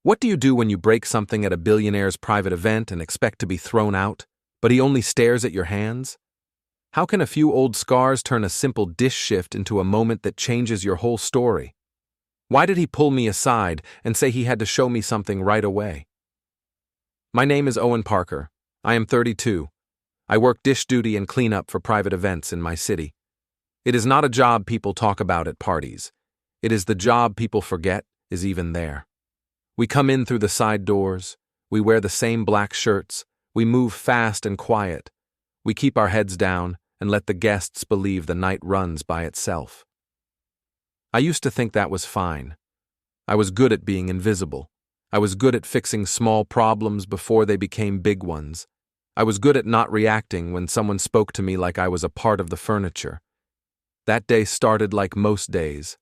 What do you do when you break something at a billionaire's private event and expect to be thrown out, but he only stares at your hands? How can a few old scars turn a simple dish shift into a moment that changes your whole story? Why did he pull me aside and say he had to show me something right away? My name is Owen Parker. I am 32. I work dish duty and cleanup for private events in my city. It is not a job people talk about at parties. It is the job people forget is even there. We come in through the side doors. We wear the same black shirts. We move fast and quiet. We keep our heads down and let the guests believe the night runs by itself. I used to think that was fine. I was good at being invisible. I was good at fixing small problems before they became big ones. I was good at not reacting when someone spoke to me like I was a part of the furniture. That day started like most days.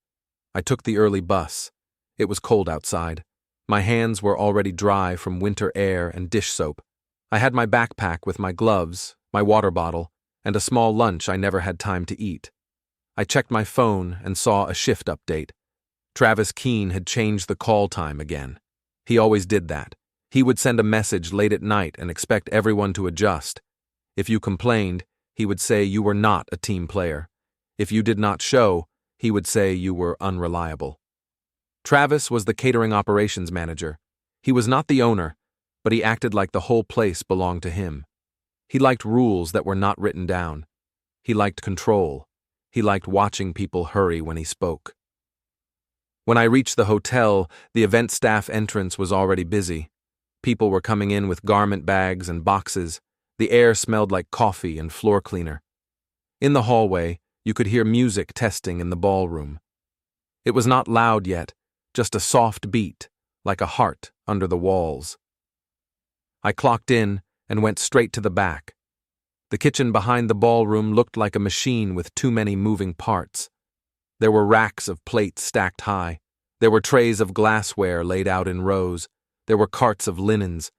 I took the early bus. It was cold outside. My hands were already dry from winter air and dish soap. I had my backpack with my gloves, my water bottle, and a small lunch I never had time to eat. I checked my phone and saw a shift update. Travis Keene had changed the call time again. He always did that. He would send a message late at night and expect everyone to adjust. If you complained, he would say you were not a team player. If you did not show, he would say you were unreliable. Travis was the catering operations manager. He was not the owner, but he acted like the whole place belonged to him. He liked rules that were not written down. He liked control. He liked watching people hurry when he spoke. When I reached the hotel, the event staff entrance was already busy. People were coming in with garment bags and boxes. The air smelled like coffee and floor cleaner. In the hallway, you could hear music testing in the ballroom. It was not loud yet, just a soft beat, like a heart under the walls. I clocked in and went straight to the back. The kitchen behind the ballroom looked like a machine with too many moving parts. There were racks of plates stacked high. There were trays of glassware laid out in rows. There were carts of linens.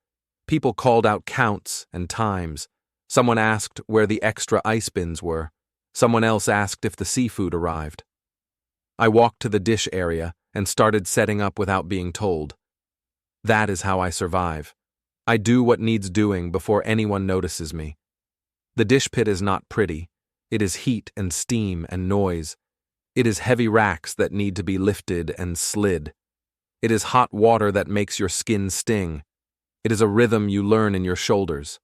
People called out counts and times. Someone asked where the extra ice bins were. Someone else asked if the seafood arrived. I walked to the dish area and started setting up without being told. That is how I survive. I do what needs doing before anyone notices me. The dish pit is not pretty. It is heat and steam and noise. It is heavy racks that need to be lifted and slid. It is hot water that makes your skin sting. It is a rhythm you learn in your shoulders.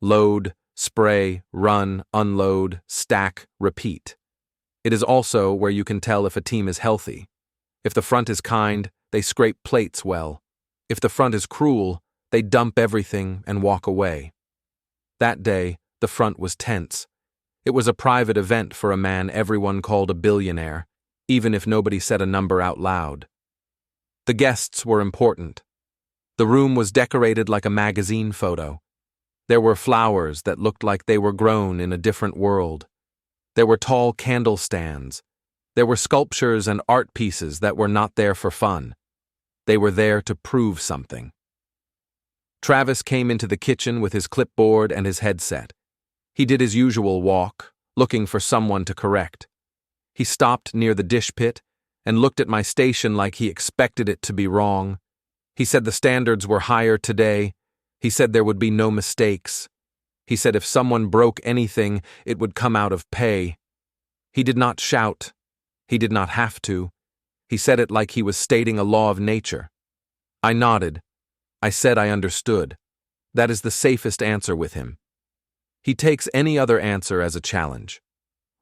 Load, spray, run, unload, stack, repeat. It is also where you can tell if a team is healthy. If the front is kind, they scrape plates well. If the front is cruel, they dump everything and walk away. That day, the front was tense. It was a private event for a man everyone called a billionaire, even if nobody said a number out loud. The guests were important. The room was decorated like a magazine photo. There were flowers that looked like they were grown in a different world. There were tall candle stands. There were sculptures and art pieces that were not there for fun. They were there to prove something. Travis came into the kitchen with his clipboard and his headset. He did his usual walk, looking for someone to correct. He stopped near the dish pit and looked at my station like he expected it to be wrong. He said the standards were higher today. He said there would be no mistakes. He said if someone broke anything, it would come out of pay. He did not shout. He did not have to. He said it like he was stating a law of nature. I nodded. I said I understood. That is the safest answer with him. He takes any other answer as a challenge.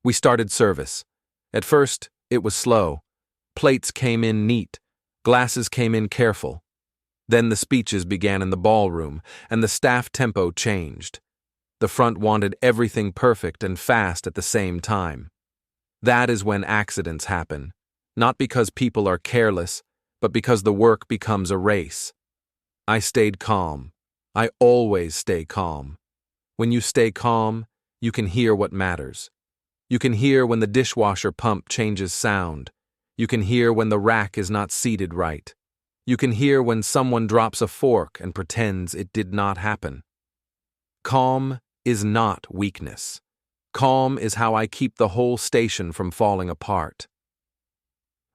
We started service. At first, it was slow. Plates came in neat. Glasses came in careful. Then the speeches began in the ballroom, and the staff tempo changed. The front wanted everything perfect and fast at the same time. That is when accidents happen, not because people are careless, but because the work becomes a race. I stayed calm. I always stay calm. When you stay calm, you can hear what matters. You can hear when the dishwasher pump changes sound. You can hear when the rack is not seated right. You can hear when someone drops a fork and pretends it did not happen. Calm is not weakness. Calm is how I keep the whole station from falling apart.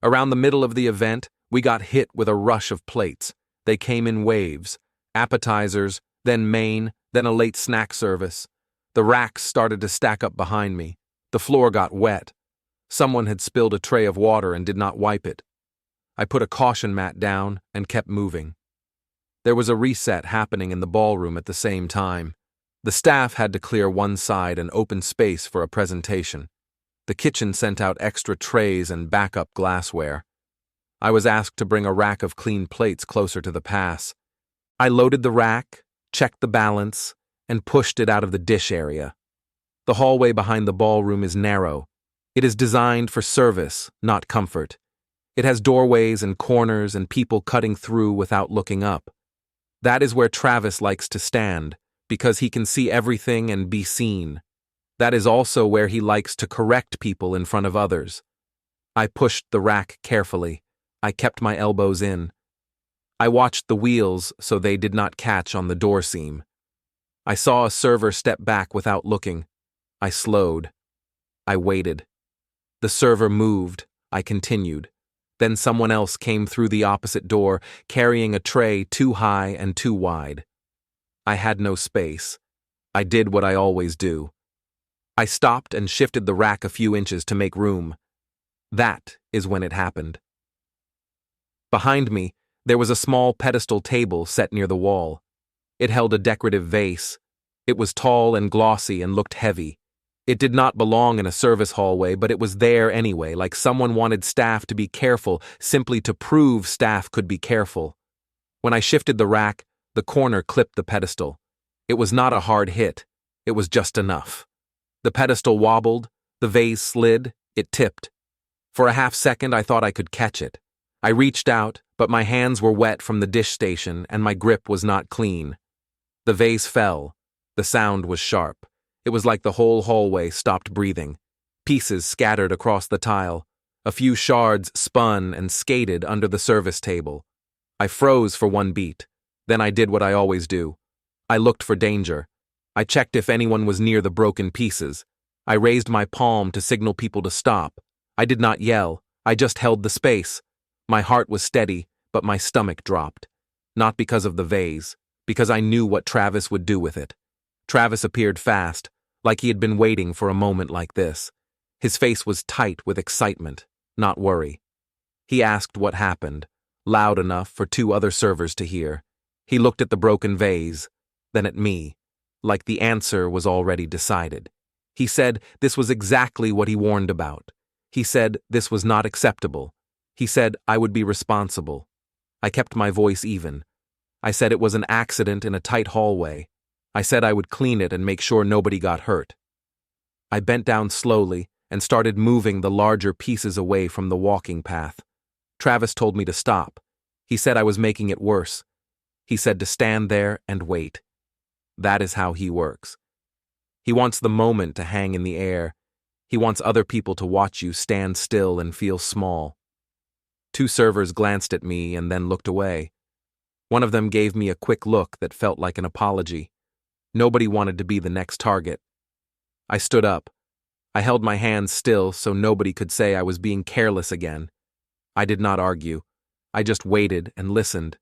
Around the middle of the event, we got hit with a rush of plates. They came in waves: appetizers, then main, then a late snack service. The racks started to stack up behind me. The floor got wet. Someone had spilled a tray of water and did not wipe it. I put a caution mat down and kept moving. There was a reset happening in the ballroom at the same time. The staff had to clear one side and open space for a presentation. The kitchen sent out extra trays and backup glassware. I was asked to bring a rack of clean plates closer to the pass. I loaded the rack, checked the balance, and pushed it out of the dish area. The hallway behind the ballroom is narrow. It is designed for service, not comfort. It has doorways and corners and people cutting through without looking up. That is where Travis likes to stand, because he can see everything and be seen. That is also where he likes to correct people in front of others. I pushed the rack carefully. I kept my elbows in. I watched the wheels so they did not catch on the door seam. I saw a server step back without looking. I slowed. I waited. The server moved. I continued. Then someone else came through the opposite door, carrying a tray too high and too wide. I had no space. I did what I always do. I stopped and shifted the rack a few inches to make room. That is when it happened. Behind me, there was a small pedestal table set near the wall. It held a decorative vase. It was tall and glossy and looked heavy. It did not belong in a service hallway, but it was there anyway, like someone wanted staff to be careful simply to prove staff could be careful. When I shifted the rack, the corner clipped the pedestal. It was not a hard hit. It was just enough. The pedestal wobbled, the vase slid, it tipped. For a half second, I thought I could catch it. I reached out, but my hands were wet from the dish station and my grip was not clean. The vase fell. The sound was sharp. It was like the whole hallway stopped breathing. Pieces scattered across the tile. A few shards spun and skated under the service table. I froze for one beat. Then I did what I always do. I looked for danger. I checked if anyone was near the broken pieces. I raised my palm to signal people to stop. I did not yell. I just held the space. My heart was steady, but my stomach dropped. Not because of the vase, because I knew what Travis would do with it. Travis appeared fast, like he had been waiting for a moment like this. His face was tight with excitement, not worry. He asked what happened, loud enough for two other servers to hear. He looked at the broken vase, then at me, like the answer was already decided. He said this was exactly what he warned about. He said this was not acceptable. He said I would be responsible. I kept my voice even. I said it was an accident in a tight hallway. I said I would clean it and make sure nobody got hurt. I bent down slowly and started moving the larger pieces away from the walking path. Travis told me to stop. He said I was making it worse. He said to stand there and wait. That is how he works. He wants the moment to hang in the air. He wants other people to watch you stand still and feel small. Two servers glanced at me and then looked away. One of them gave me a quick look that felt like an apology. Nobody wanted to be the next target. I stood up. I held my hands still so nobody could say I was being careless again. I did not argue. I just waited and listened.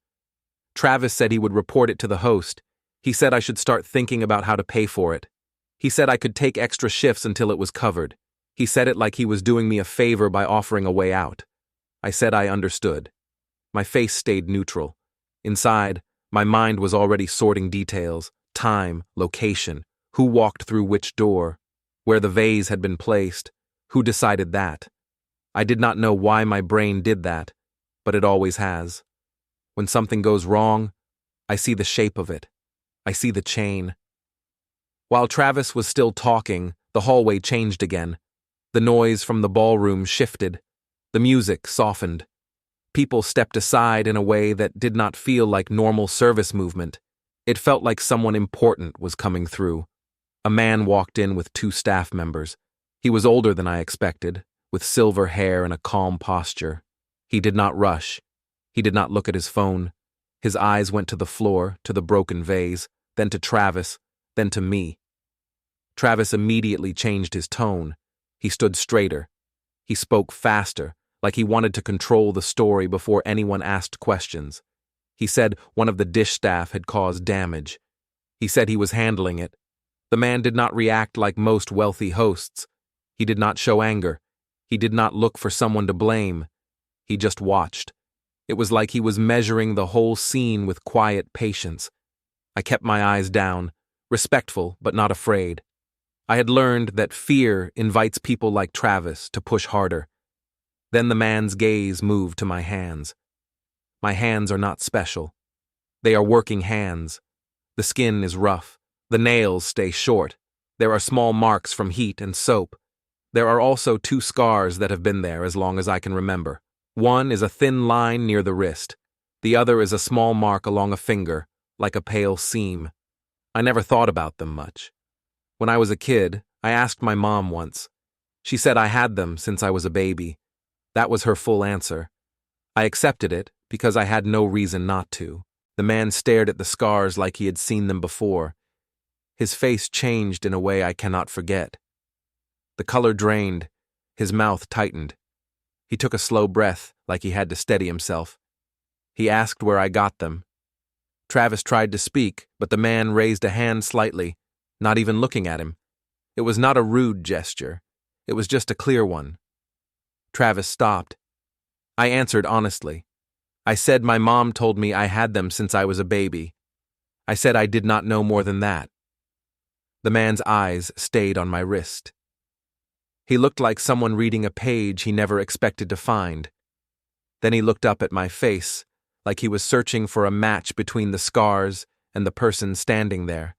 Travis said he would report it to the host. He said I should start thinking about how to pay for it. He said I could take extra shifts until it was covered. He said it like he was doing me a favor by offering a way out. I said I understood. My face stayed neutral. Inside, my mind was already sorting details. Time, location, who walked through which door, where the vase had been placed, who decided that. I did not know why my brain did that, but it always has. When something goes wrong, I see the shape of it. I see the chain. While Travis was still talking, the hallway changed again. The noise from the ballroom shifted. The music softened. People stepped aside in a way that did not feel like normal service movement. It felt like someone important was coming through. A man walked in with two staff members. He was older than I expected, with silver hair and a calm posture. He did not rush. He did not look at his phone. His eyes went to the floor, to the broken vase, then to Travis, then to me. Travis immediately changed his tone. He stood straighter. He spoke faster, like he wanted to control the story before anyone asked questions. He said one of the dish staff had caused damage. He said he was handling it. The man did not react like most wealthy hosts. He did not show anger. He did not look for someone to blame. He just watched. It was like he was measuring the whole scene with quiet patience. I kept my eyes down, respectful but not afraid. I had learned that fear invites people like Travis to push harder. Then the man's gaze moved to my hands. My hands are not special. They are working hands. The skin is rough. The nails stay short. There are small marks from heat and soap. There are also 2 scars that have been there as long as I can remember. One is a thin line near the wrist. The other is a small mark along a finger, like a pale seam. I never thought about them much. When I was a kid, I asked my mom once. She said I had them since I was a baby. That was her full answer. I accepted it because I had no reason not to. The man stared at the scars like he had seen them before. His face changed in a way I cannot forget. The color drained. His mouth tightened. He took a slow breath, like he had to steady himself. He asked where I got them. Travis tried to speak, but the man raised a hand slightly, not even looking at him. It was not a rude gesture. It was just a clear one. Travis stopped. I answered honestly. I said my mom told me I had them since I was a baby. I said I did not know more than that. The man's eyes stayed on my wrist. He looked like someone reading a page he never expected to find. Then he looked up at my face, like he was searching for a match between the scars and the person standing there.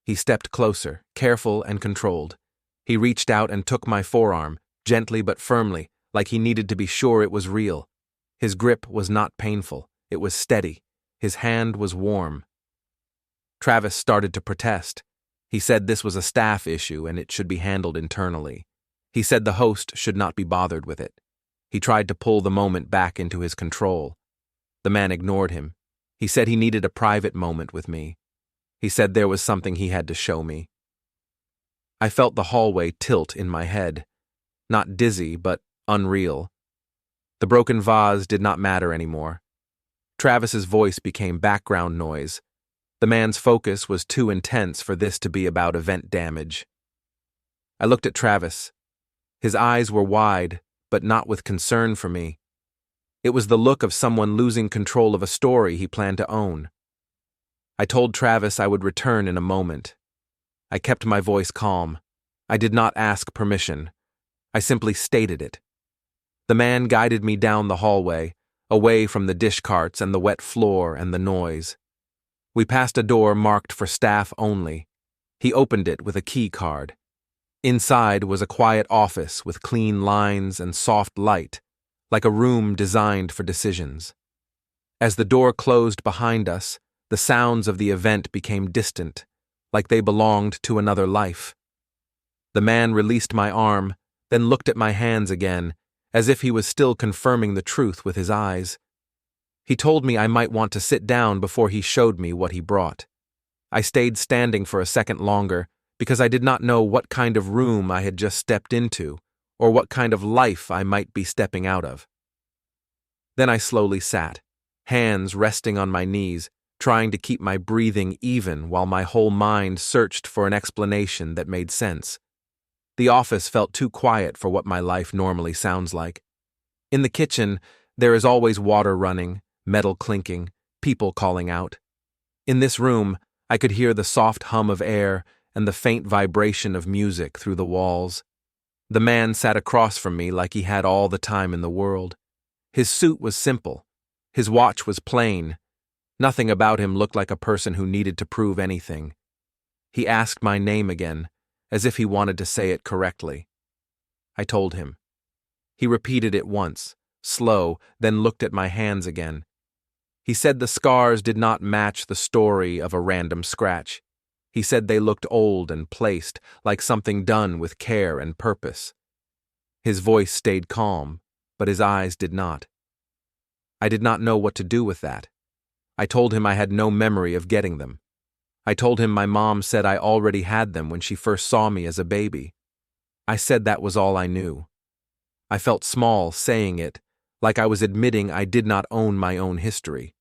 He stepped closer, careful and controlled. He reached out and took my forearm, gently but firmly, like he needed to be sure it was real. His grip was not painful. It was steady. His hand was warm. Travis started to protest. He said this was a staff issue and it should be handled internally. He said the host should not be bothered with it. He tried to pull the moment back into his control. The man ignored him. He said he needed a private moment with me. He said there was something he had to show me. I felt the hallway tilt in my head. Not dizzy, but unreal. The broken vase did not matter anymore. Travis's voice became background noise. The man's focus was too intense for this to be about event damage. I looked at Travis. His eyes were wide, but not with concern for me. It was the look of someone losing control of a story he planned to own. I told Travis I would return in a moment. I kept my voice calm. I did not ask permission. I simply stated it. The man guided me down the hallway, away from the dish carts and the wet floor and the noise. We passed a door marked for staff only. He opened it with a key card. Inside was a quiet office with clean lines and soft light, like a room designed for decisions. As the door closed behind us, the sounds of the event became distant, like they belonged to another life. The man released my arm, then looked at my hands again, as if he was still confirming the truth with his eyes. He told me I might want to sit down before he showed me what he brought. I stayed standing for a second longer because I did not know what kind of room I had just stepped into or what kind of life I might be stepping out of. Then I slowly sat, hands resting on my knees, trying to keep my breathing even while my whole mind searched for an explanation that made sense. The office felt too quiet for what my life normally sounds like. In the kitchen, there is always water running, metal clinking, people calling out. In this room, I could hear the soft hum of air and the faint vibration of music through the walls. The man sat across from me like he had all the time in the world. His suit was simple. His watch was plain. Nothing about him looked like a person who needed to prove anything. He asked my name again, as if he wanted to say it correctly. I told him. He repeated it once, slow, then looked at my hands again. He said the scars did not match the story of a random scratch. He said they looked old and placed, like something done with care and purpose. His voice stayed calm, but his eyes did not. I did not know what to do with that. I told him I had no memory of getting them. I told him my mom said I already had them when she first saw me as a baby. I said that was all I knew. I felt small saying it, like I was admitting I did not own my own history.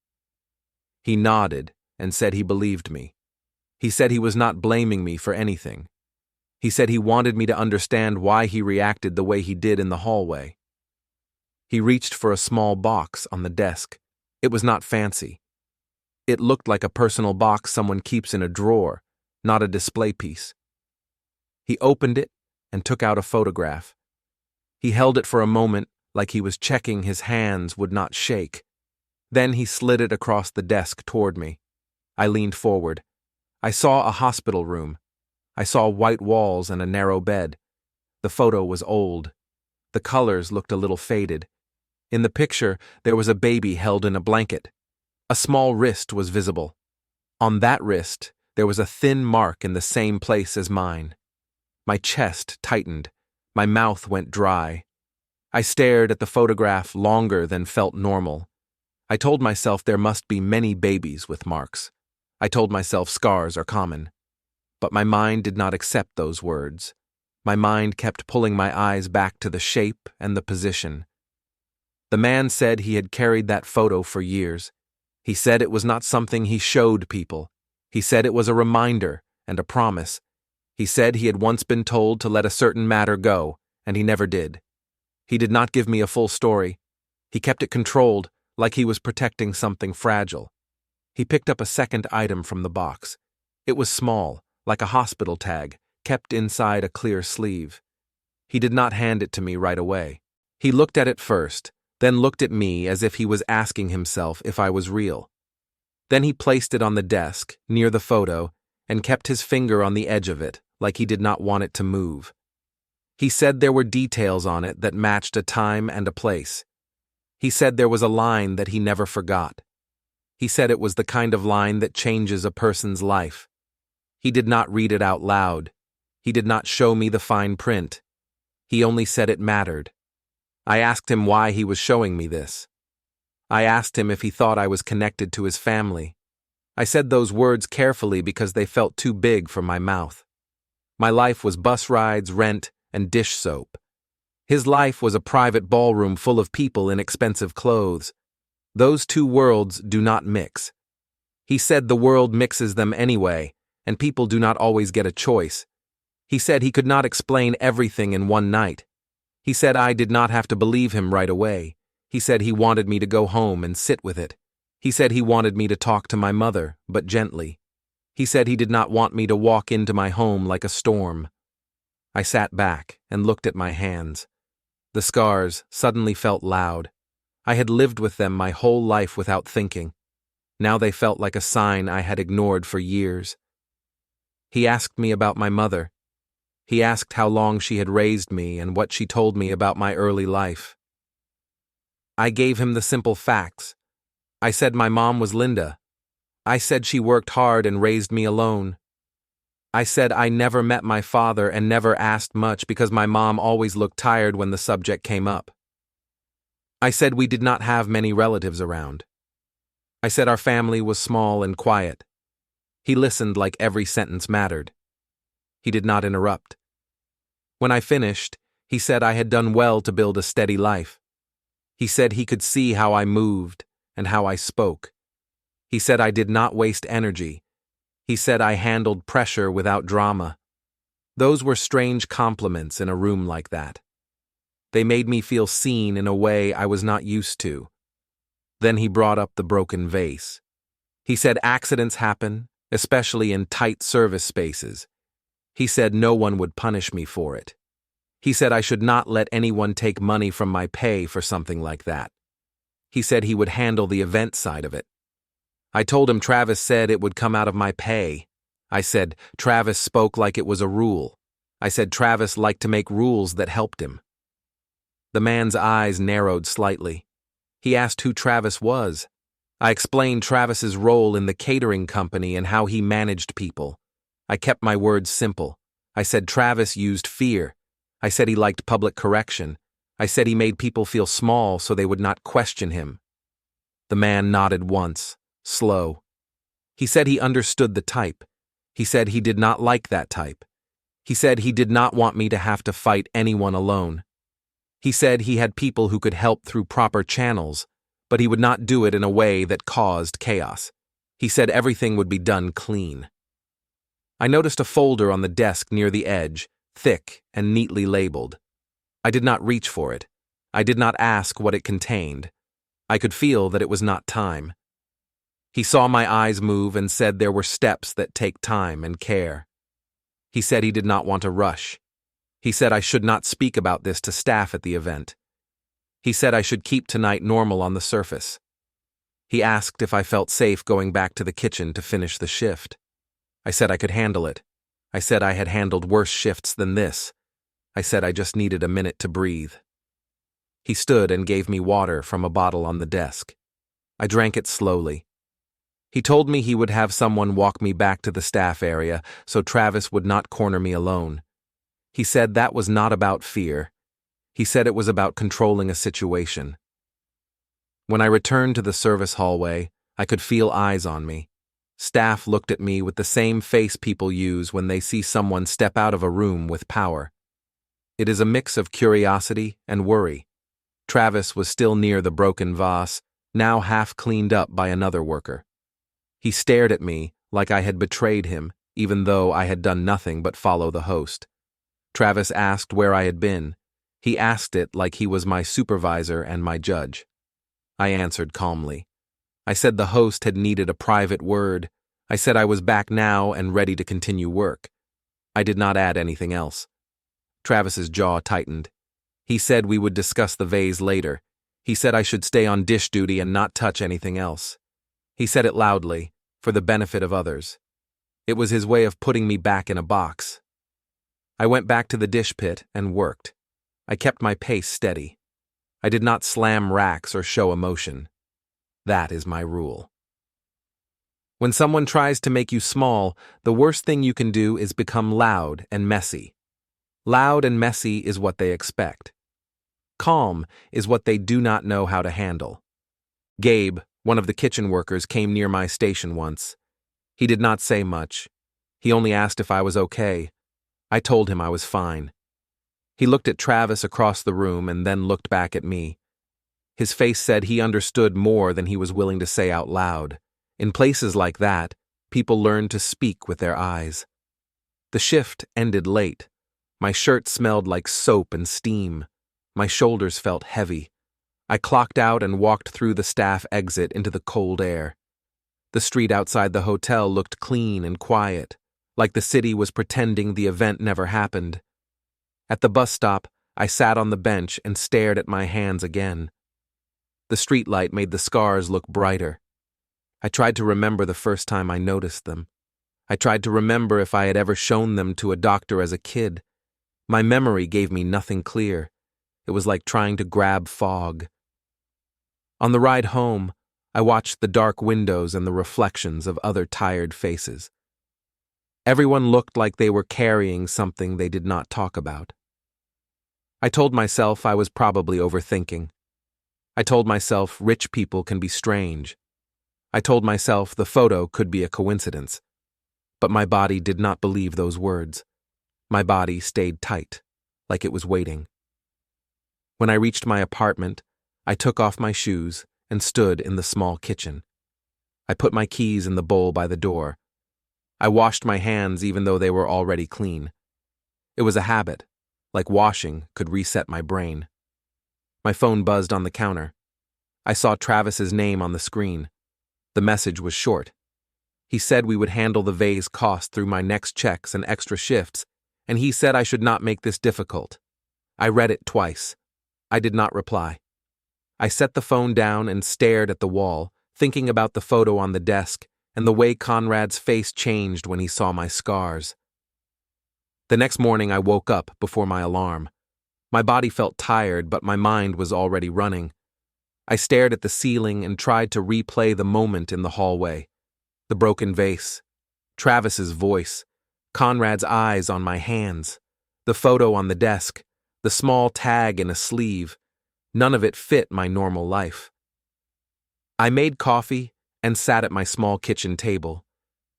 He nodded and said he believed me. He said he was not blaming me for anything. He said he wanted me to understand why he reacted the way he did in the hallway. He reached for a small box on the desk. It was not fancy. It looked like a personal box someone keeps in a drawer, not a display piece. He opened it and took out a photograph. He held it for a moment like he was checking his hands would not shake. Then he slid it across the desk toward me. I leaned forward. I saw a hospital room. I saw white walls and a narrow bed. The photo was old. The colors looked a little faded. In the picture, there was a baby held in a blanket. A small wrist was visible. On that wrist, there was a thin mark in the same place as mine. My chest tightened. My mouth went dry. I stared at the photograph longer than felt normal. I told myself there must be many babies with marks. I told myself scars are common. But my mind did not accept those words. My mind kept pulling my eyes back to the shape and the position. The man said he had carried that photo for years. He said it was not something he showed people. He said it was a reminder and a promise. He said he had once been told to let a certain matter go, and he never did. He did not give me a full story. He kept it controlled, like he was protecting something fragile. He picked up a second item from the box. It was small, like a hospital tag, kept inside a clear sleeve. He did not hand it to me right away. He looked at it first, then looked at me as if he was asking himself if I was real. Then he placed it on the desk, near the photo, and kept his finger on the edge of it, like he did not want it to move. He said there were details on it that matched a time and a place. He said there was a line that he never forgot. He said it was the kind of line that changes a person's life. He did not read it out loud. He did not show me the fine print. He only said it mattered. I asked him why he was showing me this. I asked him if he thought I was connected to his family. I said those words carefully because they felt too big for my mouth. My life was bus rides, rent, and dish soap. His life was a private ballroom full of people in expensive clothes. Those two worlds do not mix. He said the world mixes them anyway, and people do not always get a choice. He said he could not explain everything in one night. He said I did not have to believe him right away. He said he wanted me to go home and sit with it. He said he wanted me to talk to my mother, but gently. He said he did not want me to walk into my home like a storm. I sat back and looked at my hands. The scars suddenly felt loud. I had lived with them my whole life without thinking. Now they felt like a sign I had ignored for years. He asked me about my mother. He asked how long she had raised me and what she told me about my early life. I gave him the simple facts. I said my mom was Linda. I said she worked hard and raised me alone. I said I never met my father and never asked much because my mom always looked tired when the subject came up. I said we did not have many relatives around. I said our family was small and quiet. He listened like every sentence mattered. He did not interrupt. When I finished, he said I had done well to build a steady life. He said he could see how I moved and how I spoke. He said I did not waste energy. He said I handled pressure without drama. Those were strange compliments in a room like that. They made me feel seen in a way I was not used to. Then he brought up the broken vase. He said accidents happen, especially in tight service spaces. He said no one would punish me for it. He said I should not let anyone take money from my pay for something like that. He said he would handle the event side of it. I told him Travis said it would come out of my pay. I said Travis spoke like it was a rule. I said Travis liked to make rules that helped him. The man's eyes narrowed slightly. He asked who Travis was. I explained Travis's role in the catering company and how he managed people. I kept my words simple. I said Travis used fear. I said he liked public correction. I said he made people feel small so they would not question him. The man nodded once, slow. He said he understood the type. He said he did not like that type. He said he did not want me to have to fight anyone alone. He said he had people who could help through proper channels, but he would not do it in a way that caused chaos. He said everything would be done clean. I noticed a folder on the desk near the edge, thick and neatly labeled. I did not reach for it. I did not ask what it contained. I could feel that it was not time. He saw my eyes move and said there were steps that take time and care. He said he did not want to rush. He said I should not speak about this to staff at the event. He said I should keep tonight normal on the surface. He asked if I felt safe going back to the kitchen to finish the shift. I said I could handle it. I said I had handled worse shifts than this. I said I just needed a minute to breathe. He stood and gave me water from a bottle on the desk. I drank it slowly. He told me he would have someone walk me back to the staff area so Travis would not corner me alone. He said that was not about fear. He said it was about controlling a situation. When I returned to the service hallway, I could feel eyes on me. Staff looked at me with the same face people use when they see someone step out of a room with power. It is a mix of curiosity and worry. Travis was still near the broken vase, now half cleaned up by another worker. He stared at me like I had betrayed him, even though I had done nothing but follow the host. Travis asked where I had been. He asked it like he was my supervisor and my judge. I answered calmly. I said the host had needed a private word. I said I was back now and ready to continue work. I did not add anything else. Travis's jaw tightened. He said we would discuss the vase later. He said I should stay on dish duty and not touch anything else. He said it loudly, for the benefit of others. It was his way of putting me back in a box. I went back to the dish pit and worked. I kept my pace steady. I did not slam racks or show emotion. That is my rule. When someone tries to make you small, the worst thing you can do is become loud and messy. Loud and messy is what they expect. Calm is what they do not know how to handle. Gabe, one of the kitchen workers, came near my station once. He did not say much. He only asked if I was okay. I told him I was fine. He looked at Travis across the room and then looked back at me. His face said he understood more than he was willing to say out loud. In places like that, people learn to speak with their eyes. The shift ended late. My shirt smelled like soap and steam. My shoulders felt heavy. I clocked out and walked through the staff exit into the cold air. The street outside the hotel looked clean and quiet, like the city was pretending the event never happened. At the bus stop, I sat on the bench and stared at my hands again. The streetlight made the scars look brighter. I tried to remember the first time I noticed them. I tried to remember if I had ever shown them to a doctor as a kid. My memory gave me nothing clear. It was like trying to grab fog. On the ride home, I watched the dark windows and the reflections of other tired faces. Everyone looked like they were carrying something they did not talk about. I told myself I was probably overthinking. I told myself rich people can be strange. I told myself the photo could be a coincidence. But my body did not believe those words. My body stayed tight, like it was waiting. When I reached my apartment, I took off my shoes and stood in the small kitchen. I put my keys in the bowl by the door. I washed my hands even though they were already clean. It was a habit, like washing could reset my brain. My phone buzzed on the counter. I saw Travis's name on the screen. The message was short. He said we would handle the vase cost through my next checks and extra shifts, and he said I should not make this difficult. I read it twice. I did not reply. I set the phone down and stared at the wall, thinking about the photo on the desk and the way Conrad's face changed when he saw my scars. The next morning I woke up before my alarm. My body felt tired, but my mind was already running. I stared at the ceiling and tried to replay the moment in the hallway. The broken vase, Travis's voice, Conrad's eyes on my hands, the photo on the desk, the small tag in a sleeve. None of it fit my normal life. I made coffee and sat at my small kitchen table.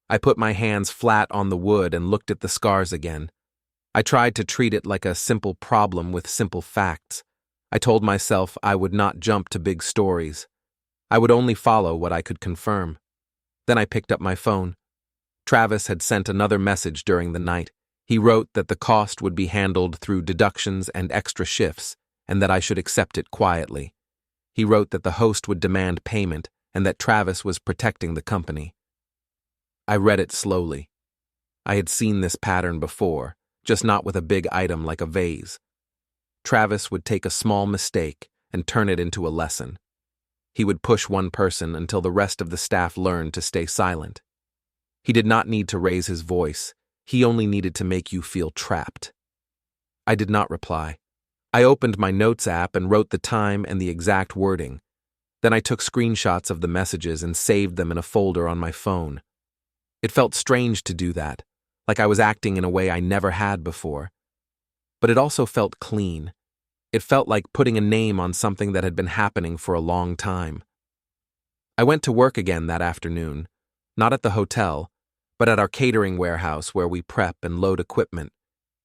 I put my hands flat on the wood and looked at the scars again. I tried to treat it like a simple problem with simple facts. I told myself I would not jump to big stories. I would only follow what I could confirm. Then I picked up my phone. Travis had sent another message during the night. He wrote that the cost would be handled through deductions and extra shifts, and that I should accept it quietly. He wrote that the host would demand payment and that Travis was protecting the company. I read it slowly. I had seen this pattern before, just not with a big item like a vase. Travis would take a small mistake and turn it into a lesson. He would push one person until the rest of the staff learned to stay silent. He did not need to raise his voice. He only needed to make you feel trapped. I did not reply. I opened my notes app and wrote the time and the exact wording. Then I took screenshots of the messages and saved them in a folder on my phone. It felt strange to do that, like I was acting in a way I never had before. But it also felt clean. It felt like putting a name on something that had been happening for a long time. I went to work again that afternoon, not at the hotel, but at our catering warehouse where we prep and load equipment.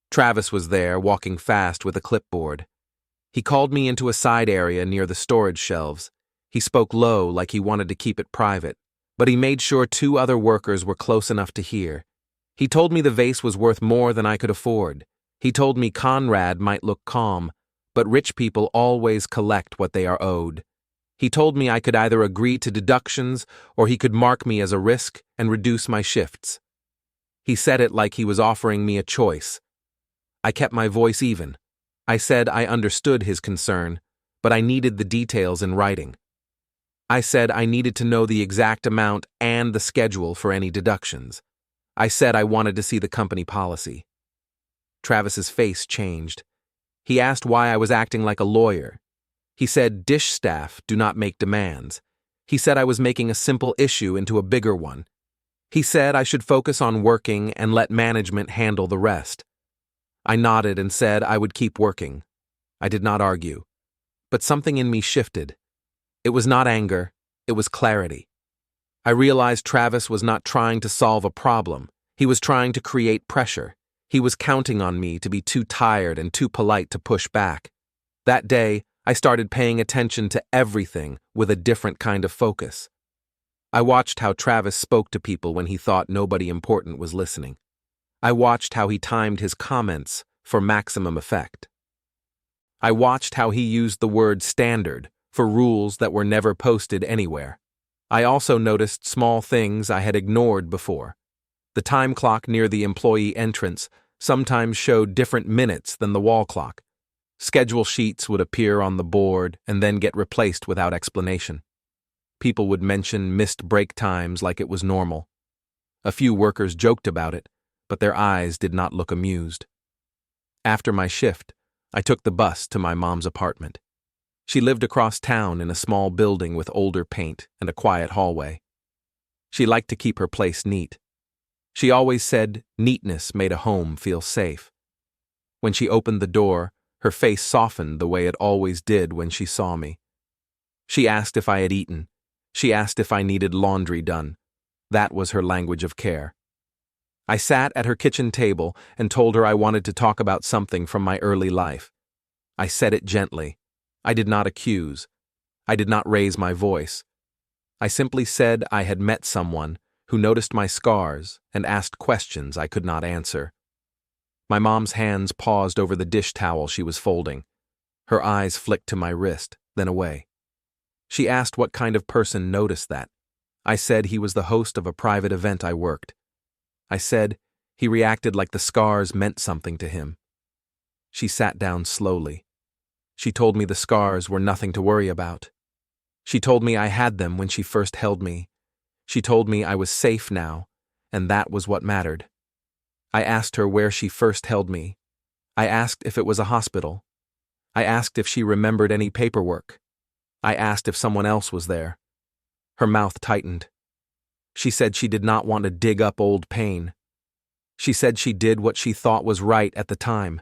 Travis was there, walking fast with a clipboard. He called me into a side area near the storage shelves. He spoke low, like he wanted to keep it private, but he made sure 2 other workers were close enough to hear. He told me the vase was worth more than I could afford. He told me Conrad might look calm, but rich people always collect what they are owed. He told me I could either agree to deductions or he could mark me as a risk and reduce my shifts. He said it like he was offering me a choice. I kept my voice even. I said I understood his concern, but I needed the details in writing. I said I needed to know the exact amount and the schedule for any deductions. I said I wanted to see the company policy. Travis's face changed. He asked why I was acting like a lawyer. He said dish staff do not make demands. He said I was making a simple issue into a bigger one. He said I should focus on working and let management handle the rest. I nodded and said I would keep working. I did not argue. But something in me shifted. It was not anger, it was clarity. I realized Travis was not trying to solve a problem. He was trying to create pressure. He was counting on me to be too tired and too polite to push back. That day, I started paying attention to everything with a different kind of focus. I watched how Travis spoke to people when he thought nobody important was listening. I watched how he timed his comments for maximum effect. I watched how he used the word standard for rules that were never posted anywhere. I also noticed small things I had ignored before. The time clock near the employee entrance sometimes showed different minutes than the wall clock. Schedule sheets would appear on the board and then get replaced without explanation. People would mention missed break times like it was normal. A few workers joked about it, but their eyes did not look amused. After my shift, I took the bus to my mom's apartment. She lived across town in a small building with older paint and a quiet hallway. She liked to keep her place neat. She always said neatness made a home feel safe. When she opened the door, her face softened the way it always did when she saw me. She asked if I had eaten. She asked if I needed laundry done. That was her language of care. I sat at her kitchen table and told her I wanted to talk about something from my early life. I said it gently. I did not accuse. I did not raise my voice. I simply said I had met someone who noticed my scars and asked questions I could not answer. My mom's hands paused over the dish towel she was folding. Her eyes flicked to my wrist, then away. She asked what kind of person noticed that. I said he was the host of a private event I worked. I said he reacted like the scars meant something to him. She sat down slowly. She told me the scars were nothing to worry about. She told me I had them when she first held me. She told me I was safe now, and that was what mattered. I asked her where she first held me. I asked if it was a hospital. I asked if she remembered any paperwork. I asked if someone else was there. Her mouth tightened. She said she did not want to dig up old pain. She said she did what she thought was right at the time.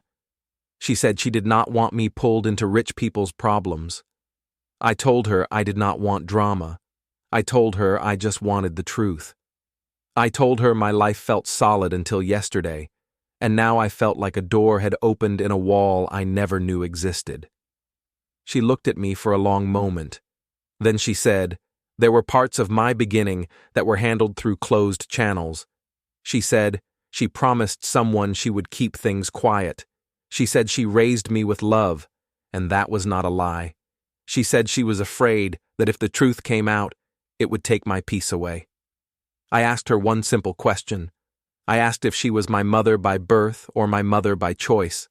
She said she did not want me pulled into rich people's problems. I told her I did not want drama. I told her I just wanted the truth. I told her my life felt solid until yesterday, and now I felt like a door had opened in a wall I never knew existed. She looked at me for a long moment. Then she said, There were parts of my beginning that were handled through closed channels. She said she promised someone she would keep things quiet. She said she raised me with love, and that was not a lie. She said she was afraid that if the truth came out, it would take my peace away. I asked her one simple question. I asked if she was my mother by birth or my mother by choice.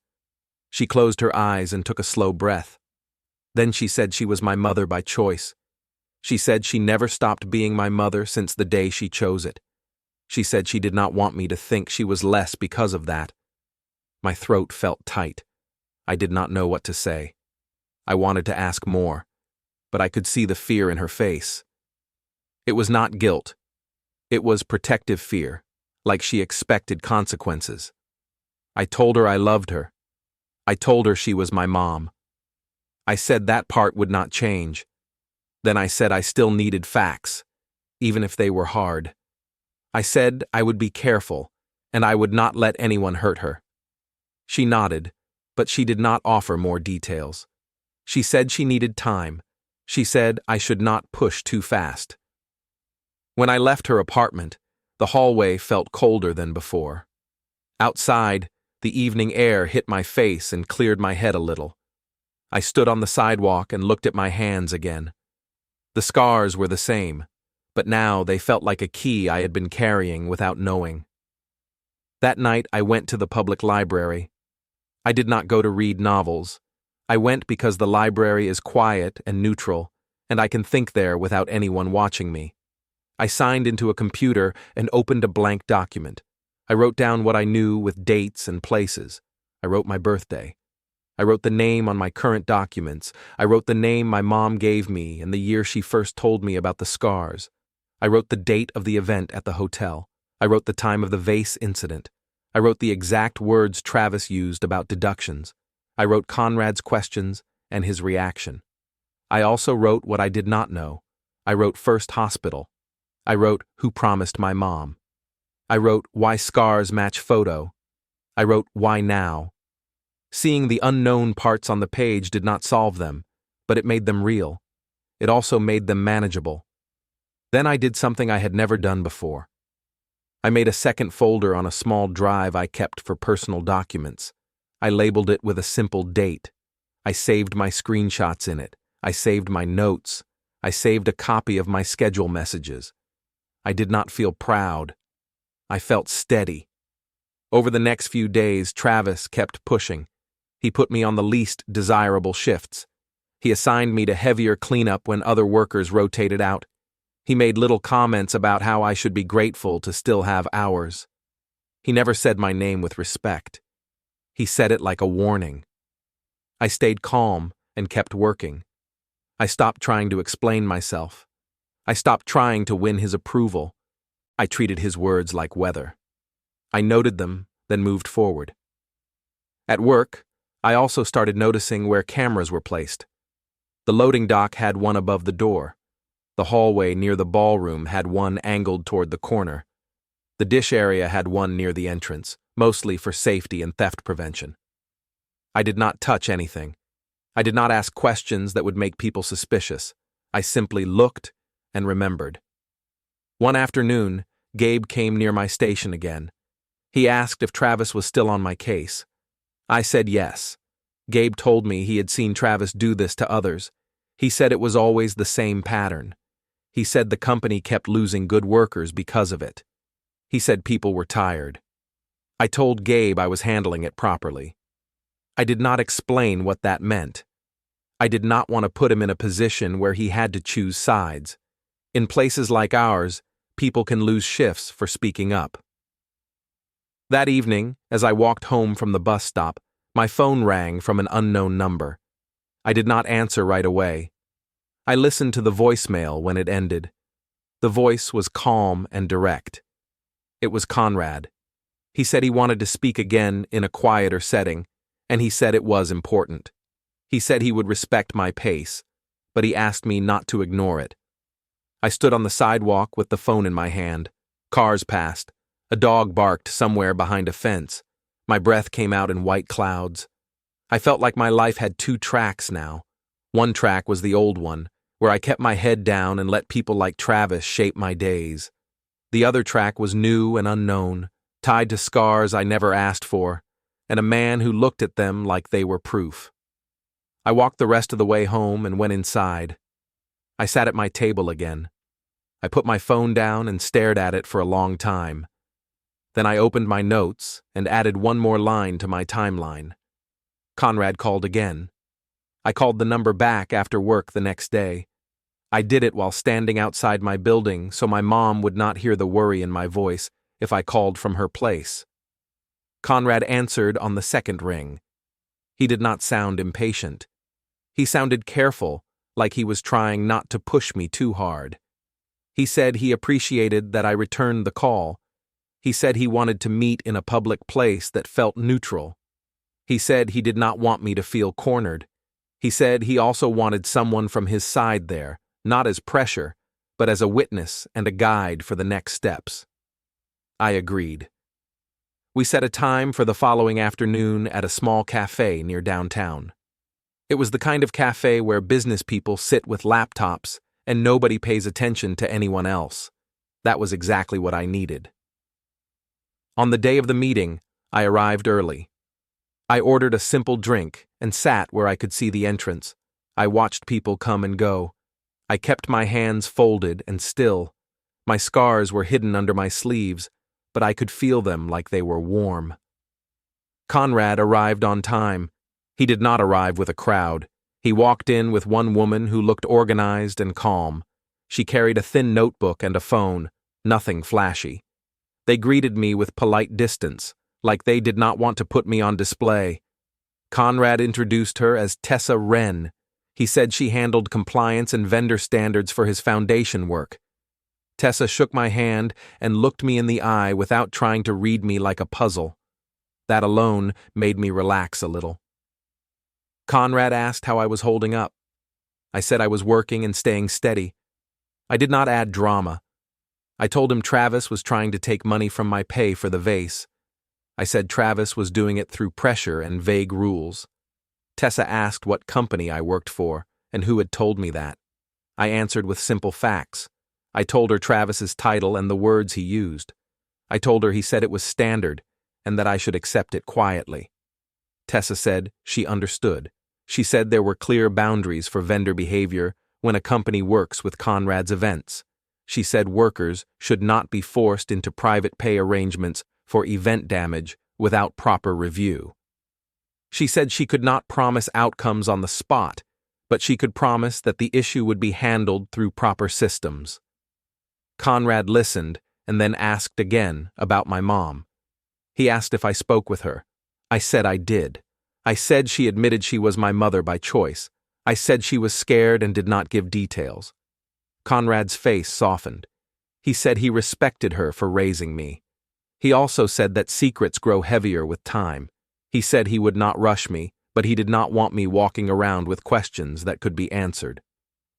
She closed her eyes and took a slow breath. Then she said she was my mother by choice. She said she never stopped being my mother since the day she chose it. She said she did not want me to think she was less because of that. My throat felt tight. I did not know what to say. I wanted to ask more, but I could see the fear in her face. It was not guilt. It was protective fear, like she expected consequences. I told her I loved her. I told her she was my mom. I said that part would not change. Then I said I still needed facts, even if they were hard. I said I would be careful, and I would not let anyone hurt her. She nodded, but she did not offer more details. She said she needed time. She said I should not push too fast. When I left her apartment, the hallway felt colder than before. Outside, the evening air hit my face and cleared my head a little. I stood on the sidewalk and looked at my hands again. The scars were the same, but now they felt like a key I had been carrying without knowing. That night I went to the public library. I did not go to read novels. I went because the library is quiet and neutral, and I can think there without anyone watching me. I signed into a computer and opened a blank document. I wrote down what I knew with dates and places. I wrote my birthday. I wrote the name on my current documents. I wrote the name my mom gave me and the year she first told me about the scars. I wrote the date of the event at the hotel. I wrote the time of the vase incident. I wrote the exact words Travis used about deductions. I wrote Conrad's questions and his reaction. I also wrote what I did not know. I wrote first hospital. I wrote who promised my mom. I wrote why scars match photo. I wrote why now. Seeing the unknown parts on the page did not solve them, but it made them real. It also made them manageable. Then I did something I had never done before. I made a second folder on a small drive I kept for personal documents. I labeled it with a simple date. I saved my screenshots in it. I saved my notes. I saved a copy of my schedule messages. I did not feel proud. I felt steady. Over the next few days, Travis kept pushing. He put me on the least desirable shifts. He assigned me to heavier cleanup when other workers rotated out. He made little comments about how I should be grateful to still have hours. He never said my name with respect. He said it like a warning. I stayed calm and kept working. I stopped trying to explain myself. I stopped trying to win his approval. I treated his words like weather. I noted them, then moved forward. At work, I also started noticing where cameras were placed. The loading dock had one above the door. The hallway near the ballroom had one angled toward the corner. The dish area had one near the entrance, mostly for safety and theft prevention. I did not touch anything. I did not ask questions that would make people suspicious. I simply looked and remembered. One afternoon, Gabe came near my station again. He asked if Travis was still on my case. I said yes. Gabe told me he had seen Travis do this to others. He said it was always the same pattern. He said the company kept losing good workers because of it. He said people were tired. I told Gabe I was handling it properly. I did not explain what that meant. I did not want to put him in a position where he had to choose sides. In places like ours, people can lose shifts for speaking up. That evening, as I walked home from the bus stop, my phone rang from an unknown number. I did not answer right away. I listened to the voicemail when it ended. The voice was calm and direct. It was Conrad. He said he wanted to speak again in a quieter setting, and he said it was important. He said he would respect my pace, but he asked me not to ignore it. I stood on the sidewalk with the phone in my hand. Cars passed. A dog barked somewhere behind a fence. My breath came out in white clouds. I felt like my life had two tracks now. One track was the old one, where I kept my head down and let people like Travis shape my days. The other track was new and unknown, tied to scars I never asked for, and a man who looked at them like they were proof. I walked the rest of the way home and went inside. I sat at my table again. I put my phone down and stared at it for a long time. Then I opened my notes and added one more line to my timeline. Conrad called again. I called the number back after work the next day. I did it while standing outside my building so my mom would not hear the worry in my voice if I called from her place. Conrad answered on the second ring. He did not sound impatient. He sounded careful, like he was trying not to push me too hard. He said he appreciated that I returned the call. He said he wanted to meet in a public place that felt neutral. He said he did not want me to feel cornered. He said he also wanted someone from his side there, not as pressure, but as a witness and a guide for the next steps. I agreed. We set a time for the following afternoon at a small cafe near downtown. It was the kind of cafe where business people sit with laptops and nobody pays attention to anyone else. That was exactly what I needed. On the day of the meeting, I arrived early. I ordered a simple drink and sat where I could see the entrance. I watched people come and go. I kept my hands folded and still. My scars were hidden under my sleeves, but I could feel them like they were warm. Conrad arrived on time. He did not arrive with a crowd. He walked in with one woman who looked organized and calm. She carried a thin notebook and a phone, nothing flashy. They greeted me with polite distance, like they did not want to put me on display. Conrad introduced her as Tessa Wren. He said she handled compliance and vendor standards for his foundation work. Tessa shook my hand and looked me in the eye without trying to read me like a puzzle. That alone made me relax a little. Conrad asked how I was holding up. I said I was working and staying steady. I did not add drama. I told him Travis was trying to take money from my pay for the vase. I said Travis was doing it through pressure and vague rules. Tessa asked what company I worked for and who had told me that. I answered with simple facts. I told her Travis's title and the words he used. I told her he said it was standard and that I should accept it quietly. Tessa said she understood. She said there were clear boundaries for vendor behavior when a company works with Conrad's events. She said workers should not be forced into private pay arrangements for event damage without proper review. She said she could not promise outcomes on the spot, but she could promise that the issue would be handled through proper systems. Conrad listened and then asked again about my mom. He asked if I spoke with her. I said I did. I said she admitted she was my mother by choice. I said she was scared and did not give details. Conrad's face softened. He said he respected her for raising me. He also said that secrets grow heavier with time. He said he would not rush me, but he did not want me walking around with questions that could be answered.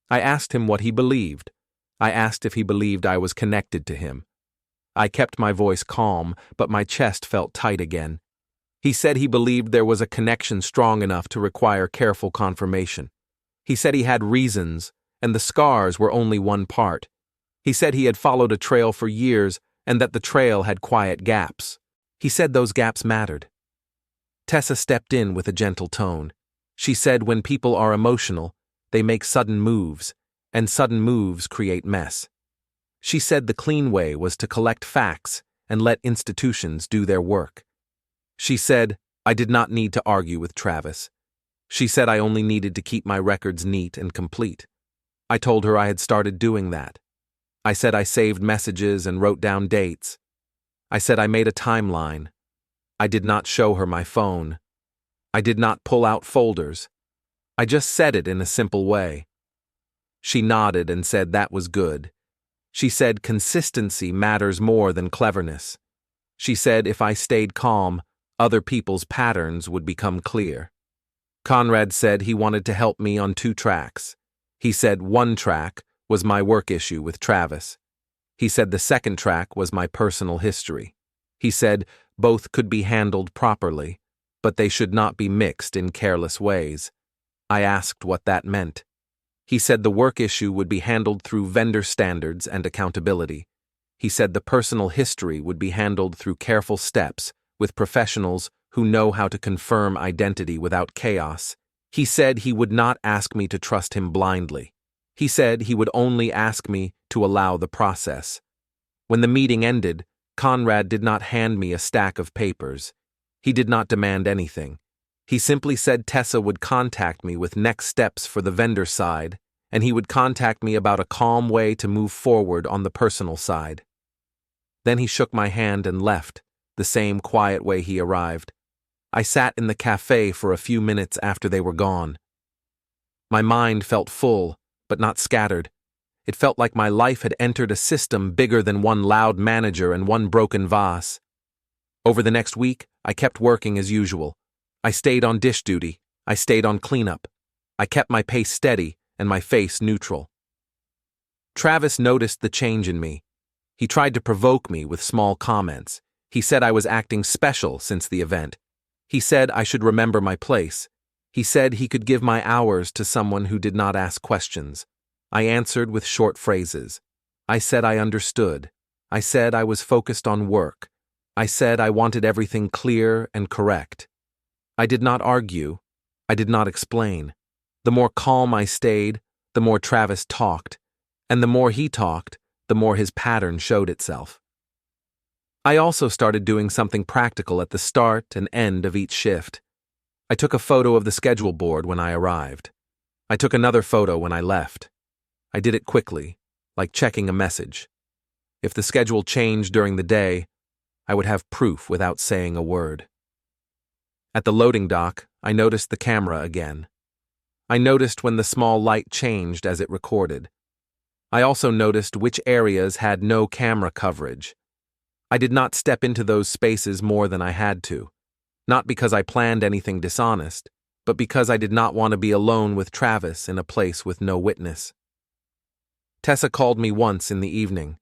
I asked him what he believed. I asked if he believed I was connected to him. I kept my voice calm, but my chest felt tight again. He said he believed there was a connection strong enough to require careful confirmation. He said he had reasons, and the scars were only one part. He said he had followed a trail for years and that the trail had quiet gaps. He said those gaps mattered. Tessa stepped in with a gentle tone. She said when people are emotional, they make sudden moves, and sudden moves create mess. She said the clean way was to collect facts and let institutions do their work. She said I did not need to argue with Travis. She said I only needed to keep my records neat and complete. I told her I had started doing that. I said I saved messages and wrote down dates. I said I made a timeline. I did not show her my phone. I did not pull out folders. I just said it in a simple way. She nodded and said that was good. She said consistency matters more than cleverness. She said if I stayed calm, other people's patterns would become clear. Conrad said he wanted to help me on 2 tracks. He said one track was my work issue with Travis. He said the second track was my personal history. He said both could be handled properly, but they should not be mixed in careless ways. I asked what that meant. He said the work issue would be handled through vendor standards and accountability. He said the personal history would be handled through careful steps with professionals who know how to confirm identity without chaos. He said he would not ask me to trust him blindly. He said he would only ask me to allow the process. When the meeting ended, Conrad did not hand me a stack of papers. He did not demand anything. He simply said Tessa would contact me with next steps for the vendor side, and he would contact me about a calm way to move forward on the personal side. Then he shook my hand and left, the same quiet way he arrived. I sat in the cafe for a few minutes after they were gone. My mind felt full, but not scattered. It felt like my life had entered a system bigger than one loud manager and one broken vase. Over the next week, I kept working as usual. I stayed on dish duty. I stayed on cleanup. I kept my pace steady and my face neutral. Travis noticed the change in me. He tried to provoke me with small comments. He said I was acting special since the event. He said I should remember my place. He said he could give my hours to someone who did not ask questions. I answered with short phrases. I said I understood. I said I was focused on work. I said I wanted everything clear and correct. I did not argue. I did not explain. The more calm I stayed, the more Travis talked, and the more he talked, the more his pattern showed itself. I also started doing something practical at the start and end of each shift. I took a photo of the schedule board when I arrived. I took another photo when I left. I did it quickly, like checking a message. If the schedule changed during the day, I would have proof without saying a word. At the loading dock, I noticed the camera again. I noticed when the small light changed as it recorded. I also noticed which areas had no camera coverage. I did not step into those spaces more than I had to, not because I planned anything dishonest, but because I did not want to be alone with Travis in a place with no witness. Tessa called me once in the evening.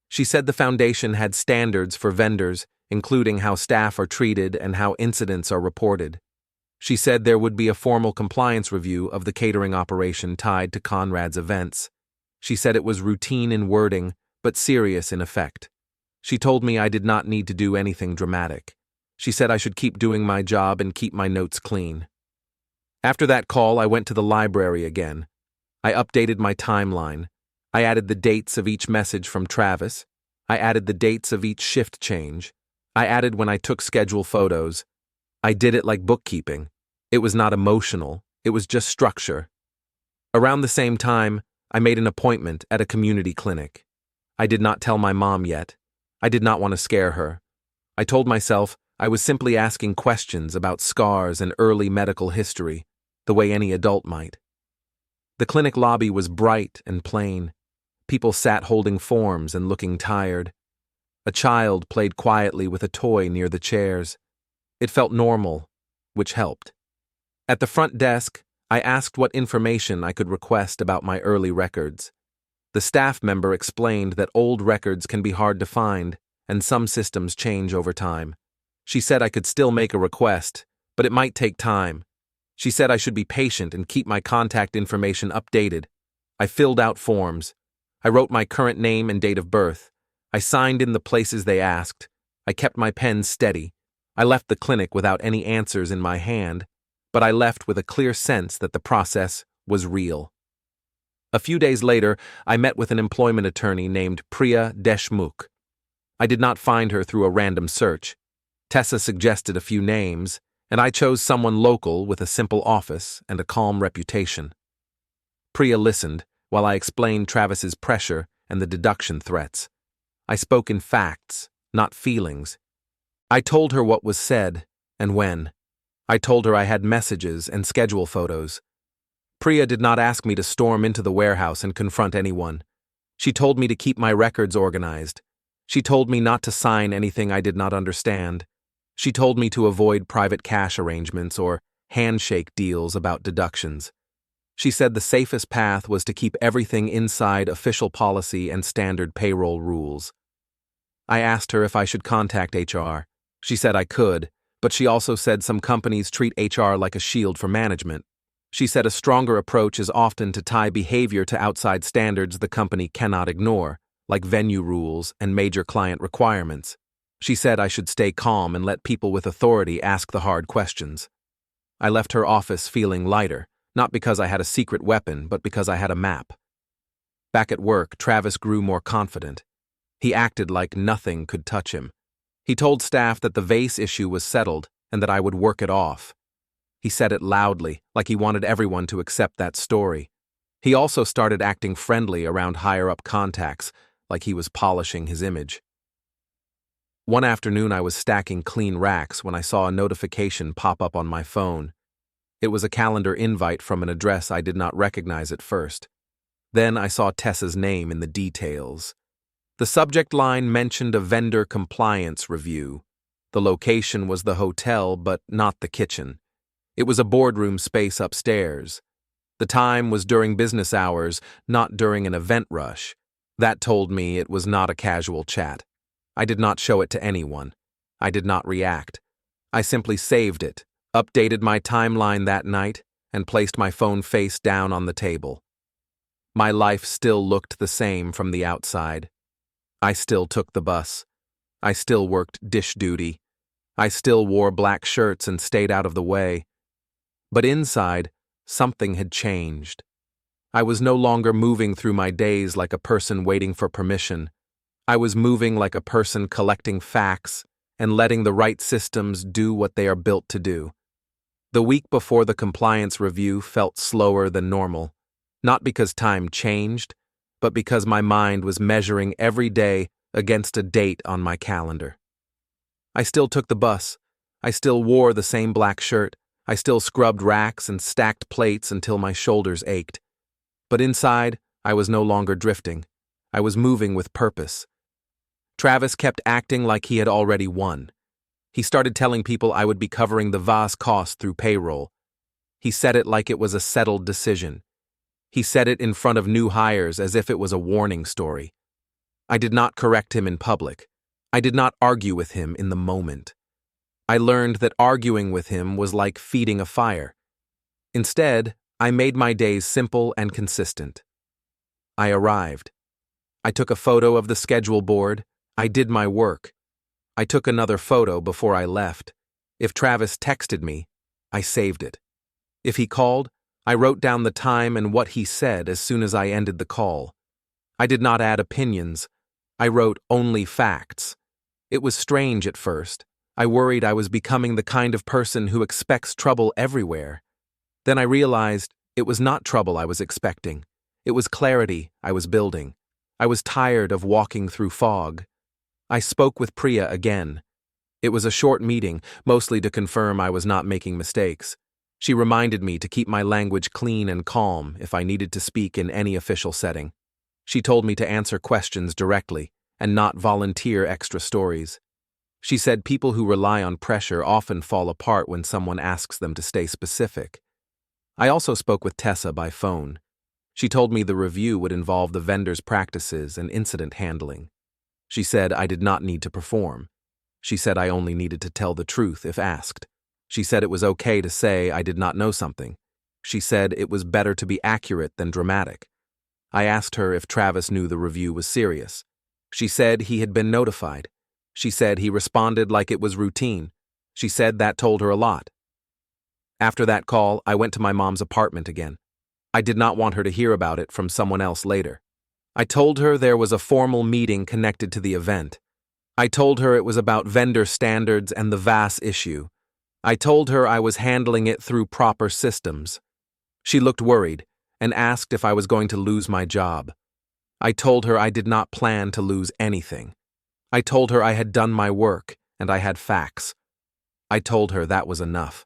She said the foundation had standards for vendors, including how staff are treated and how incidents are reported. She said there would be a formal compliance review of the catering operation tied to Conrad's events. She said it was routine in wording, but serious in effect. She told me I did not need to do anything dramatic. She said I should keep doing my job and keep my notes clean. After that call, I went to the library again. I updated my timeline. I added the dates of each message from Travis. I added the dates of each shift change. I added when I took schedule photos. I did it like bookkeeping. It was not emotional. It was just structure. Around the same time, I made an appointment at a community clinic. I did not tell my mom yet. I did not want to scare her. I told myself I was simply asking questions about scars and early medical history, the way any adult might. The clinic lobby was bright and plain. People sat holding forms and looking tired. A child played quietly with a toy near the chairs. It felt normal, which helped. At the front desk, I asked what information I could request about my early records. The staff member explained that old records can be hard to find, and some systems change over time. She said I could still make a request, but it might take time. She said I should be patient and keep my contact information updated. I filled out forms. I wrote my current name and date of birth. I signed in the places they asked. I kept my pen steady. I left the clinic without any answers in my hand, but I left with a clear sense that the process was real. A few days later, I met with an employment attorney named Priya Deshmukh. I did not find her through a random search. Tessa suggested a few names, and I chose someone local with a simple office and a calm reputation. Priya listened while I explained Travis's pressure and the deduction threats. I spoke in facts, not feelings. I told her what was said and when. I told her I had messages and schedule photos. Priya did not ask me to storm into the warehouse and confront anyone. She told me to keep my records organized. She told me not to sign anything I did not understand. She told me to avoid private cash arrangements or handshake deals about deductions. She said the safest path was to keep everything inside official policy and standard payroll rules. I asked her if I should contact HR. She said I could, but she also said some companies treat HR like a shield for management. She said a stronger approach is often to tie behavior to outside standards the company cannot ignore, like venue rules and major client requirements. She said I should stay calm and let people with authority ask the hard questions. I left her office feeling lighter, not because I had a secret weapon, but because I had a map. Back at work, Travis grew more confident. He acted like nothing could touch him. He told staff that the vase issue was settled and that I would work it off. He said it loudly, like he wanted everyone to accept that story. He also started acting friendly around higher-up contacts, like he was polishing his image. One afternoon I was stacking clean racks when I saw a notification pop up on my phone. It was a calendar invite from an address I did not recognize at first. Then I saw Tessa's name in the details. The subject line mentioned a vendor compliance review. The location was the hotel, but not the kitchen. It was a boardroom space upstairs. The time was during business hours, not during an event rush. That told me it was not a casual chat. I did not show it to anyone. I did not react. I simply saved it, updated my timeline that night, and placed my phone face down on the table. My life still looked the same from the outside. I still took the bus. I still worked dish duty. I still wore black shirts and stayed out of the way. But inside, something had changed. I was no longer moving through my days like a person waiting for permission. I was moving like a person collecting facts and letting the right systems do what they are built to do. The week before the compliance review felt slower than normal, not because time changed, but because my mind was measuring every day against a date on my calendar. I still took the bus. I still wore the same black shirt. I still scrubbed racks and stacked plates until my shoulders ached. But inside, I was no longer drifting. I was moving with purpose. Travis kept acting like he had already won. He started telling people I would be covering the vase cost through payroll. He said it like it was a settled decision. He said it in front of new hires as if it was a warning story. I did not correct him in public. I did not argue with him in the moment. I learned that arguing with him was like feeding a fire. Instead, I made my days simple and consistent. I arrived. I took a photo of the schedule board. I did my work. I took another photo before I left. If Travis texted me, I saved it. If he called, I wrote down the time and what he said as soon as I ended the call. I did not add opinions. I wrote only facts. It was strange at first. I worried I was becoming the kind of person who expects trouble everywhere. Then I realized it was not trouble I was expecting. It was clarity I was building. I was tired of walking through fog. I spoke with Priya again. It was a short meeting, mostly to confirm I was not making mistakes. She reminded me to keep my language clean and calm if I needed to speak in any official setting. She told me to answer questions directly and not volunteer extra stories. She said people who rely on pressure often fall apart when someone asks them to stay specific. I also spoke with Tessa by phone. She told me the review would involve the vendor's practices and incident handling. She said I did not need to perform. She said I only needed to tell the truth if asked. She said it was okay to say I did not know something. She said it was better to be accurate than dramatic. I asked her if Travis knew the review was serious. She said he had been notified. She said he responded like it was routine. She said that told her a lot. After that call, I went to my mom's apartment again. I did not want her to hear about it from someone else later. I told her there was a formal meeting connected to the event. I told her it was about vendor standards and the vase issue. I told her I was handling it through proper systems. She looked worried and asked if I was going to lose my job. I told her I did not plan to lose anything. I told her I had done my work and I had facts. I told her that was enough.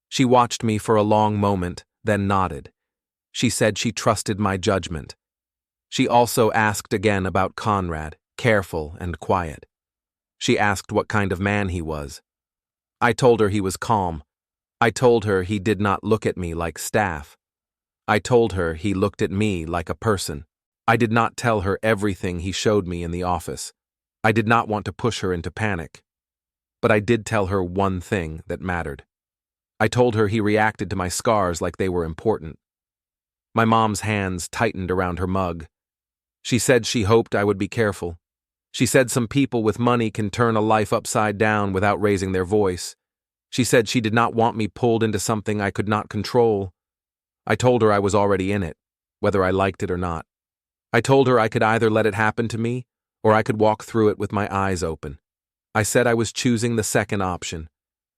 She watched me for a long moment, then nodded. She said she trusted my judgment. She also asked again about Conrad, careful and quiet. She asked what kind of man he was. I told her he was calm. I told her he did not look at me like staff. I told her he looked at me like a person. I did not tell her everything he showed me in the office. I did not want to push her into panic. But I did tell her one thing that mattered. I told her he reacted to my scars like they were important. My mom's hands tightened around her mug. She said she hoped I would be careful. She said some people with money can turn a life upside down without raising their voice. She said she did not want me pulled into something I could not control. I told her I was already in it, whether I liked it or not. I told her I could either let it happen to me, or I could walk through it with my eyes open. I said I was choosing the second option.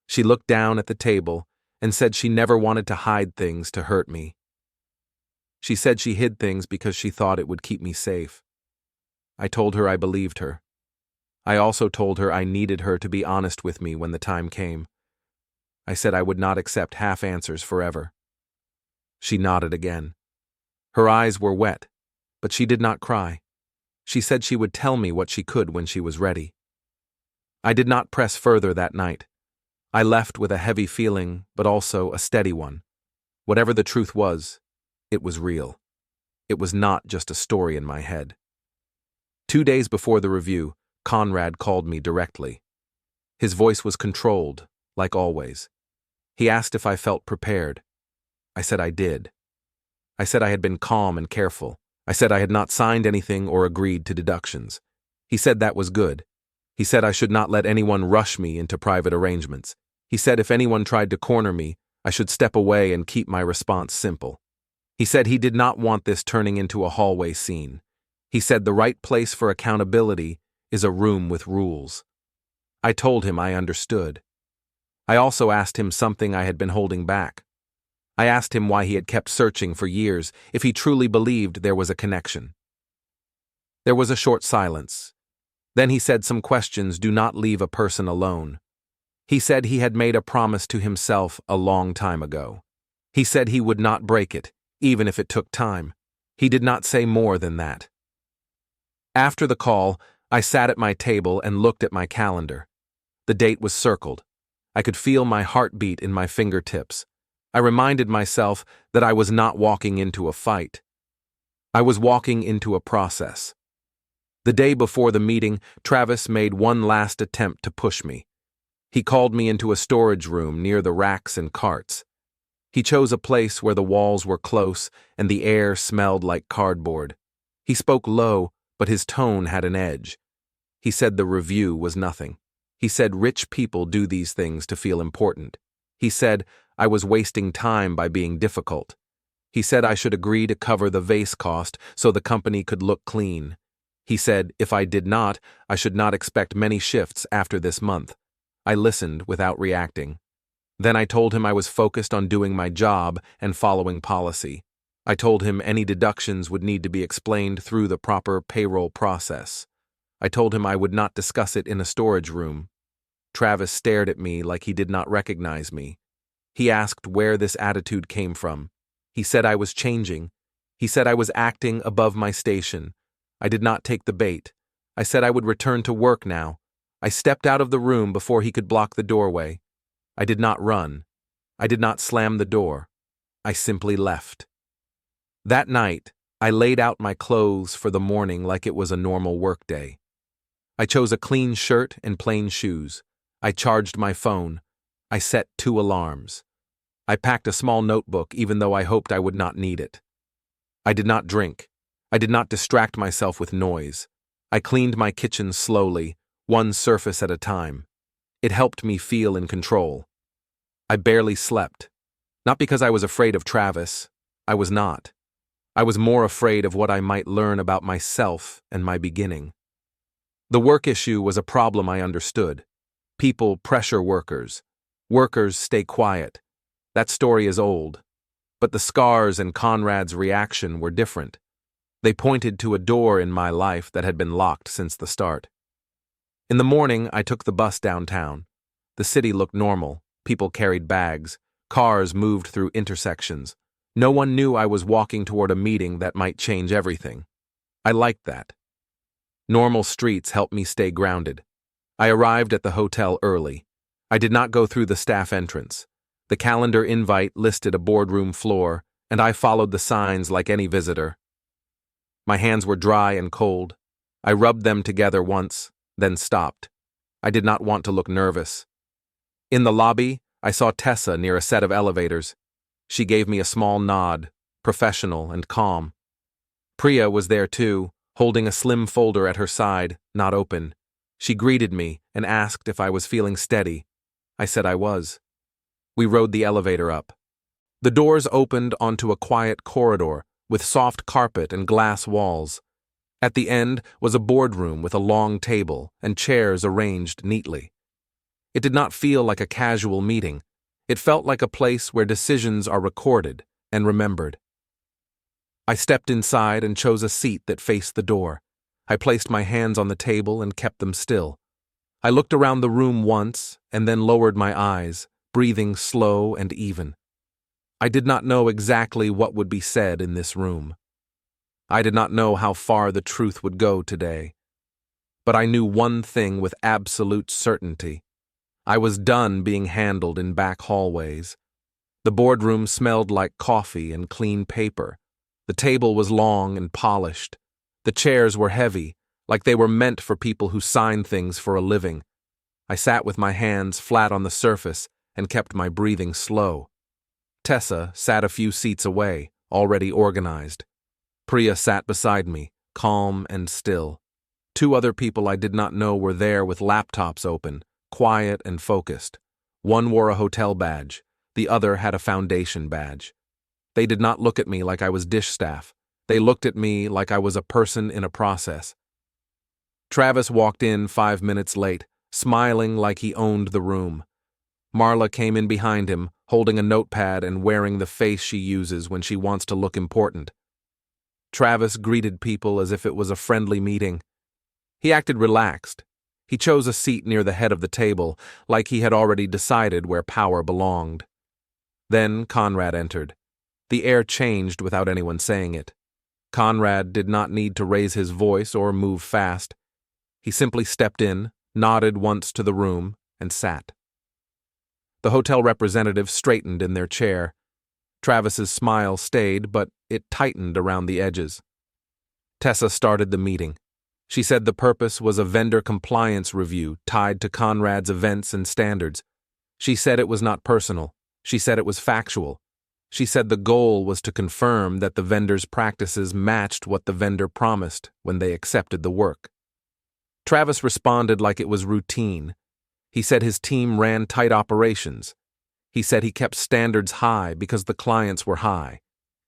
She looked down at the table and said she never wanted to hide things to hurt me. She said she hid things because she thought it would keep me safe. I told her I believed her. I also told her I needed her to be honest with me when the time came. I said I would not accept half answers forever. She nodded again. Her eyes were wet, but she did not cry. She said she would tell me what she could when she was ready. I did not press further that night. I left with a heavy feeling, but also a steady one. Whatever the truth was, it was real. It was not just a story in my head. 2 days before the review, Conrad called me directly. His voice was controlled, like always. He asked if I felt prepared. I said I did. I said I had been calm and careful. I said I had not signed anything or agreed to deductions. He said that was good. He said I should not let anyone rush me into private arrangements. He said if anyone tried to corner me, I should step away and keep my response simple. He said he did not want this turning into a hallway scene. He said the right place for accountability is a room with rules. I told him I understood. I also asked him something I had been holding back. I asked him why he had kept searching for years, if he truly believed there was a connection. There was a short silence. Then he said some questions do not leave a person alone. He said he had made a promise to himself a long time ago. He said he would not break it, even if it took time. He did not say more than that. After the call, I sat at my table and looked at my calendar. The date was circled. I could feel my heartbeat in my fingertips. I reminded myself that I was not walking into a fight. I was walking into a process. The day before the meeting, Travis made one last attempt to push me. He called me into a storage room near the racks and carts. He chose a place where the walls were close and the air smelled like cardboard. He spoke low, but his tone had an edge. He said the review was nothing. He said rich people do these things to feel important. He said I was wasting time by being difficult. He said I should agree to cover the vase cost so the company could look clean. He said if I did not, I should not expect many shifts after this month. I listened without reacting. Then I told him I was focused on doing my job and following policy. I told him any deductions would need to be explained through the proper payroll process. I told him I would not discuss it in a storage room. Travis stared at me like he did not recognize me. He asked where this attitude came from. He said I was changing. He said I was acting above my station. I did not take the bait. I said I would return to work now. I stepped out of the room before he could block the doorway. I did not run. I did not slam the door. I simply left. That night, I laid out my clothes for the morning like it was a normal workday. I chose a clean shirt and plain shoes. I charged my phone. I set 2 alarms. I packed a small notebook even though I hoped I would not need it. I did not drink. I did not distract myself with noise. I cleaned my kitchen slowly, one surface at a time. It helped me feel in control. I barely slept. Not because I was afraid of Travis. I was not. I was more afraid of what I might learn about myself and my beginning. The work issue was a problem I understood. People pressure workers. Workers stay quiet. That story is old. But the scars and Conrad's reaction were different. They pointed to a door in my life that had been locked since the start. In the morning, I took the bus downtown. The city looked normal. People carried bags. Cars moved through intersections. No one knew I was walking toward a meeting that might change everything. I liked that. Normal streets helped me stay grounded. I arrived at the hotel early. I did not go through the staff entrance. The calendar invite listed a boardroom floor, and I followed the signs like any visitor. My hands were dry and cold. I rubbed them together once, then stopped. I did not want to look nervous. In the lobby, I saw Tessa near a set of elevators. She gave me a small nod, professional and calm. Priya was there too, holding a slim folder at her side, not open. She greeted me and asked if I was feeling steady. I said I was. We rode the elevator up. The doors opened onto a quiet corridor with soft carpet and glass walls. At the end was a boardroom with a long table and chairs arranged neatly. It did not feel like a casual meeting. It felt like a place where decisions are recorded and remembered. I stepped inside and chose a seat that faced the door. I placed my hands on the table and kept them still. I looked around the room once and then lowered my eyes, breathing slow and even. I did not know exactly what would be said in this room. I did not know how far the truth would go today. But I knew one thing with absolute certainty. I was done being handled in back hallways. The boardroom smelled like coffee and clean paper. The table was long and polished. The chairs were heavy, like they were meant for people who sign things for a living. I sat with my hands flat on the surface and kept my breathing slow. Tessa sat a few seats away, already organized. Priya sat beside me, calm and still. Two other people I did not know were there with laptops open, quiet and focused. One wore a hotel badge, the other had a foundation badge. They did not look at me like I was dish staff. They looked at me like I was a person in a process. Travis walked in 5 minutes late, smiling like he owned the room. Marla came in behind him, holding a notepad and wearing the face she uses when she wants to look important. Travis greeted people as if it was a friendly meeting. He acted relaxed. He chose a seat near the head of the table, like he had already decided where power belonged. Then Conrad entered. The air changed without anyone saying it. Conrad did not need to raise his voice or move fast. He simply stepped in, nodded once to the room, and sat. The hotel representatives straightened in their chair. Travis's smile stayed, but it tightened around the edges. Tessa started the meeting. She said the purpose was a vendor compliance review tied to Conrad's events and standards. She said it was not personal. She said it was factual. She said the goal was to confirm that the vendor's practices matched what the vendor promised when they accepted the work. Travis responded like it was routine. He said his team ran tight operations. He said he kept standards high because the clients were high.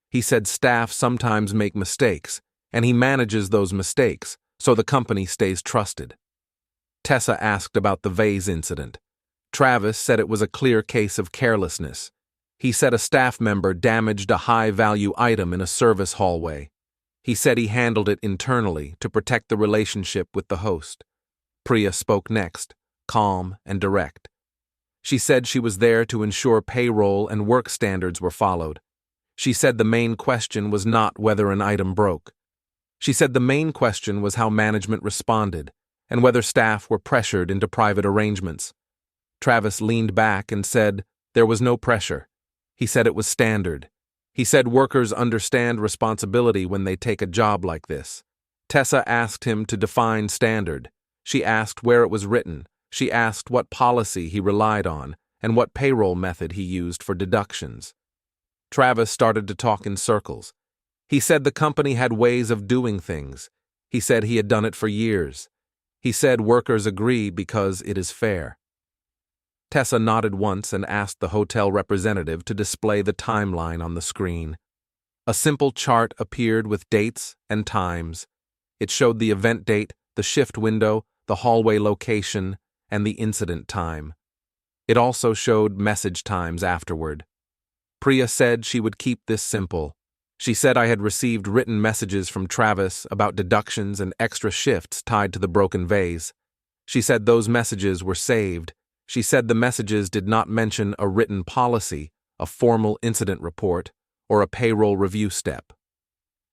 He said staff sometimes make mistakes, and he manages those mistakes so the company stays trusted. Tessa asked about the vase incident. Travis said it was a clear case of carelessness. He said a staff member damaged a high-value item in a service hallway. He said he handled it internally to protect the relationship with the host. Priya spoke next, calm and direct. She said she was there to ensure payroll and work standards were followed. She said the main question was not whether an item broke. She said the main question was how management responded and whether staff were pressured into private arrangements. Travis leaned back and said there was no pressure. He said it was standard. He said workers understand responsibility when they take a job like this. Tessa asked him to define standard. She asked where it was written. She asked what policy he relied on and what payroll method he used for deductions. Travis started to talk in circles. He said the company had ways of doing things. He said he had done it for years. He said workers agree because it is fair. Tessa nodded once and asked the hotel representative to display the timeline on the screen. A simple chart appeared with dates and times. It showed the event date, the shift window, the hallway location, and the incident time. It also showed message times afterward. Priya said she would keep this simple. She said I had received written messages from Travis about deductions and extra shifts tied to the broken vase. She said those messages were saved. She said the messages did not mention a written policy, a formal incident report, or a payroll review step.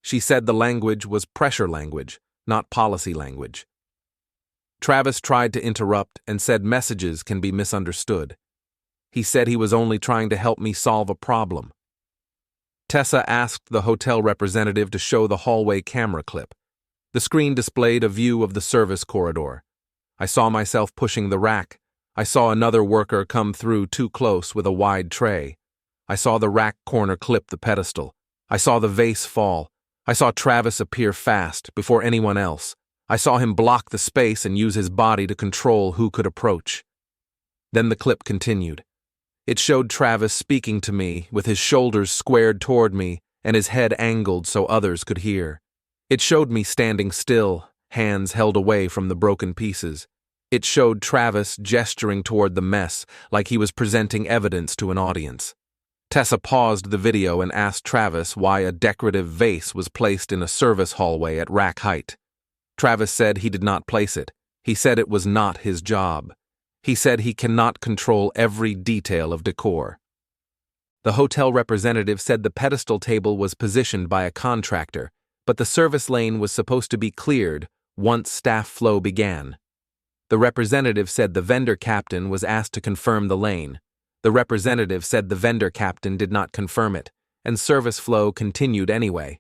She said the language was pressure language, not policy language. Travis tried to interrupt and said messages can be misunderstood. He said he was only trying to help me solve a problem. Tessa asked the hotel representative to show the hallway camera clip. The screen displayed a view of the service corridor. I saw myself pushing the rack, I saw another worker come through too close with a wide tray. I saw the rack corner clip the pedestal. I saw the vase fall. I saw Travis appear fast, before anyone else. I saw him block the space and use his body to control who could approach. Then the clip continued. It showed Travis speaking to me, with his shoulders squared toward me and his head angled so others could hear. It showed me standing still, hands held away from the broken pieces. It showed Travis gesturing toward the mess like he was presenting evidence to an audience. Tessa paused the video and asked Travis why a decorative vase was placed in a service hallway at rack height. Travis said he did not place it. He said it was not his job. He said he cannot control every detail of decor. The hotel representative said the pedestal table was positioned by a contractor, but the service lane was supposed to be cleared once staff flow began. The representative said the vendor captain was asked to confirm the lane. The representative said the vendor captain did not confirm it, and service flow continued anyway.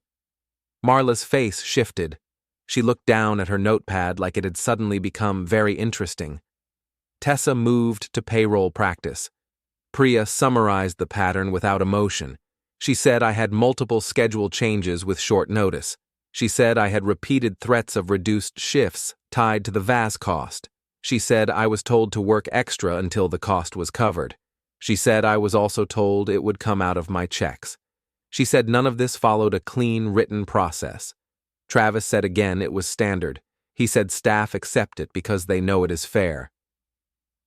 Marla's face shifted. She looked down at her notepad like it had suddenly become very interesting. Tessa moved to payroll practice. Priya summarized the pattern without emotion. She said I had multiple schedule changes with short notice. She said I had repeated threats of reduced shifts tied to the VAS cost. She said I was told to work extra until the cost was covered. She said I was also told it would come out of my checks. She said none of this followed a clean written process. Travis said again it was standard. He said staff accept it because they know it is fair.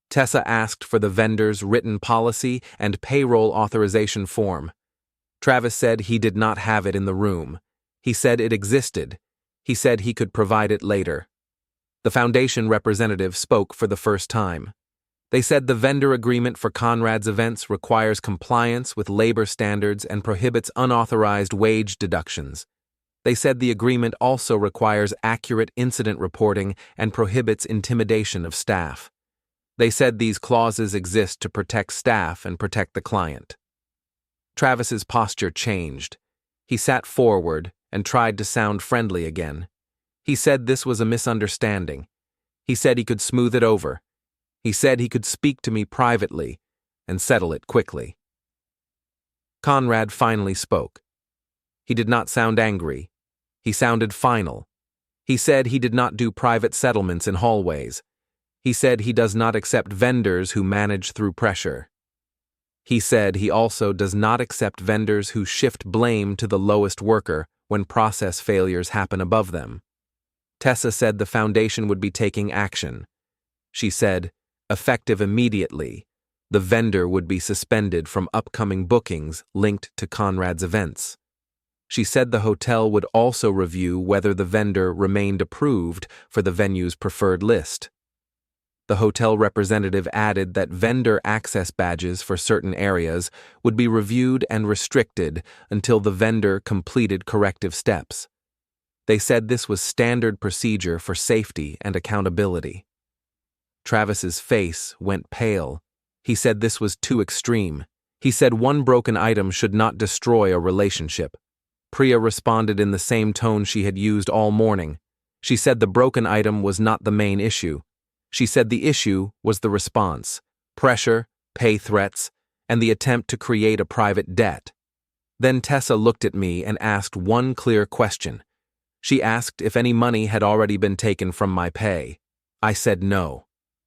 Tessa asked for the vendor's written policy and payroll authorization form. Travis said he did not have it in the room. He said it existed. He said he could provide it later. The foundation representative spoke for the first time. They said the vendor agreement for Conrad's events requires compliance with labor standards and prohibits unauthorized wage deductions. They said the agreement also requires accurate incident reporting and prohibits intimidation of staff. They said these clauses exist to protect staff and protect the client. Travis's posture changed. He sat forward and tried to sound friendly again. He said this was a misunderstanding. He said he could smooth it over. He said he could speak to me privately and settle it quickly. Conrad finally spoke. He did not sound angry. He sounded final. He said he did not do private settlements in hallways. He said he does not accept vendors who manage through pressure. He said he also does not accept vendors who shift blame to the lowest worker when process failures happen above them. Tessa said the foundation would be taking action. She said, effective immediately, the vendor would be suspended from upcoming bookings linked to Conrad's events. She said the hotel would also review whether the vendor remained approved for the venue's preferred list. The hotel representative added that vendor access badges for certain areas would be reviewed and restricted until the vendor completed corrective steps. They said this was standard procedure for safety and accountability. Travis's face went pale. He said this was too extreme. He said one broken item should not destroy a relationship. Priya responded in the same tone she had used all morning. She said the broken item was not the main issue. She said the issue was the response, pressure, pay threats, and the attempt to create a private debt. Then Tessa looked at me and asked one clear question. She asked if any money had already been taken from my pay. I said no.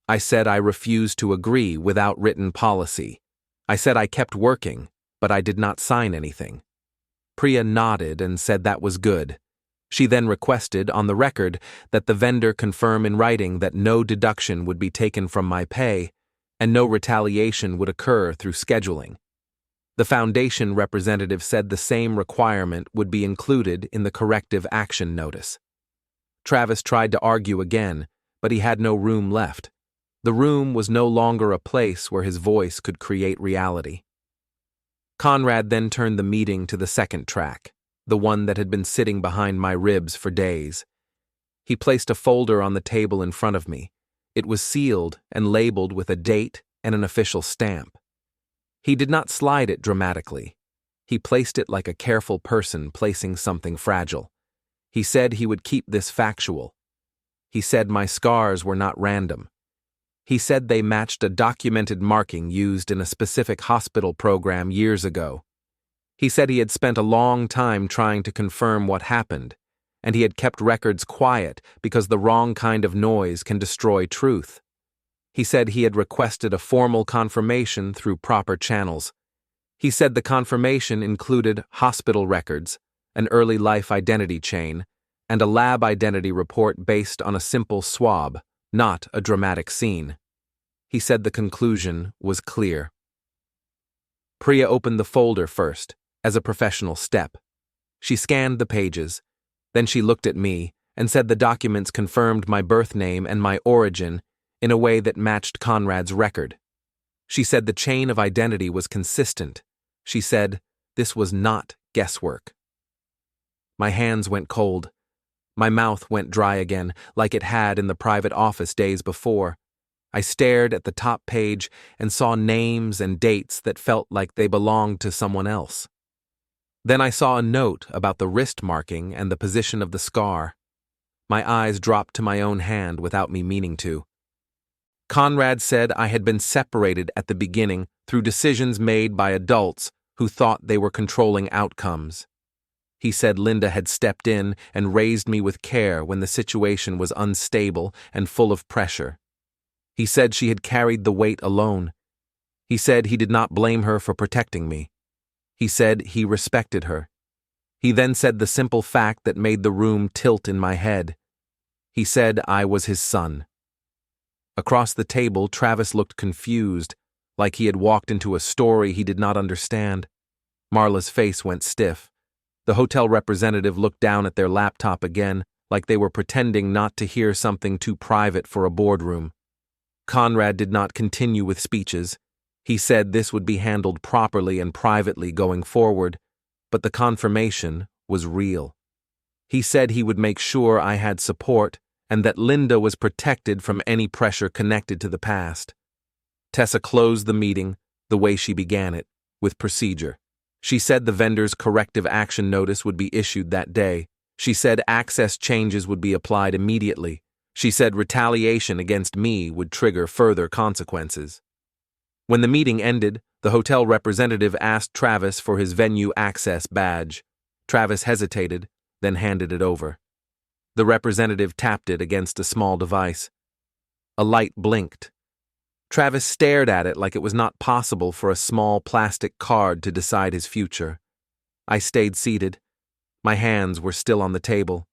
I said I refused to agree without written policy. I said I kept working, but I did not sign anything. Priya nodded and said that was good. She then requested, on the record, that the vendor confirm in writing that no deduction would be taken from my pay and no retaliation would occur through scheduling. The foundation representative said the same requirement would be included in the corrective action notice. Travis tried to argue again, but he had no room left. The room was no longer a place where his voice could create reality. Conrad then turned the meeting to the second track, the one that had been sitting behind my ribs for days. He placed a folder on the table in front of me. It was sealed and labeled with a date and an official stamp. He did not slide it dramatically. He placed it like a careful person placing something fragile. He said he would keep this factual. He said my scars were not random. He said they matched a documented marking used in a specific hospital program years ago. He said he had spent a long time trying to confirm what happened, and he had kept records quiet because the wrong kind of noise can destroy truth. He said he had requested a formal confirmation through proper channels. He said the confirmation included hospital records, an early life identity chain, and a lab identity report based on a simple swab, not a dramatic scene. He said the conclusion was clear. Priya opened the folder first, as a professional step. She scanned the pages. Then she looked at me and said the documents confirmed my birth name and my origin in a way that matched Conrad's record. She said the chain of identity was consistent. She said this was not guesswork. My hands went cold. My mouth went dry again, like it had in the private office days before. I stared at the top page and saw names and dates that felt like they belonged to someone else. Then I saw a note about the wrist marking and the position of the scar. My eyes dropped to my own hand without me meaning to. Conrad said I had been separated at the beginning through decisions made by adults who thought they were controlling outcomes. He said Linda had stepped in and raised me with care when the situation was unstable and full of pressure. He said she had carried the weight alone. He said he did not blame her for protecting me. He said he respected her. He then said the simple fact that made the room tilt in my head. He said I was his son. Across the table, Travis looked confused, like he had walked into a story he did not understand. Marla's face went stiff. The hotel representative looked down at their laptop again, like they were pretending not to hear something too private for a boardroom. Conrad did not continue with speeches. He said this would be handled properly and privately going forward, but the confirmation was real. He said he would make sure I had support and that Linda was protected from any pressure connected to the past. Tessa closed the meeting the way she began it, with procedure. She said the vendor's corrective action notice would be issued that day. She said access changes would be applied immediately. She said retaliation against me would trigger further consequences. When the meeting ended, the hotel representative asked Travis for his venue access badge. Travis hesitated, then handed it over. The representative tapped it against a small device. A light blinked. Travis stared at it like it was not possible for a small plastic card to decide his future. I stayed seated. My hands were still on the table.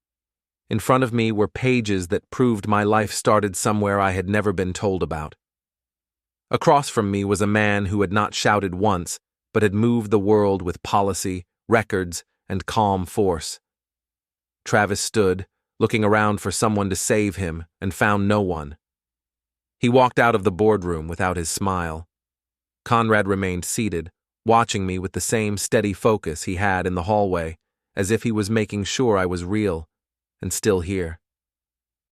In front of me were pages that proved my life started somewhere I had never been told about. Across from me was a man who had not shouted once, but had moved the world with policy, records, and calm force. Travis stood, looking around for someone to save him, and found no one. He walked out of the boardroom without his smile. Conrad remained seated, watching me with the same steady focus he had in the hallway, as if he was making sure I was real, and still here.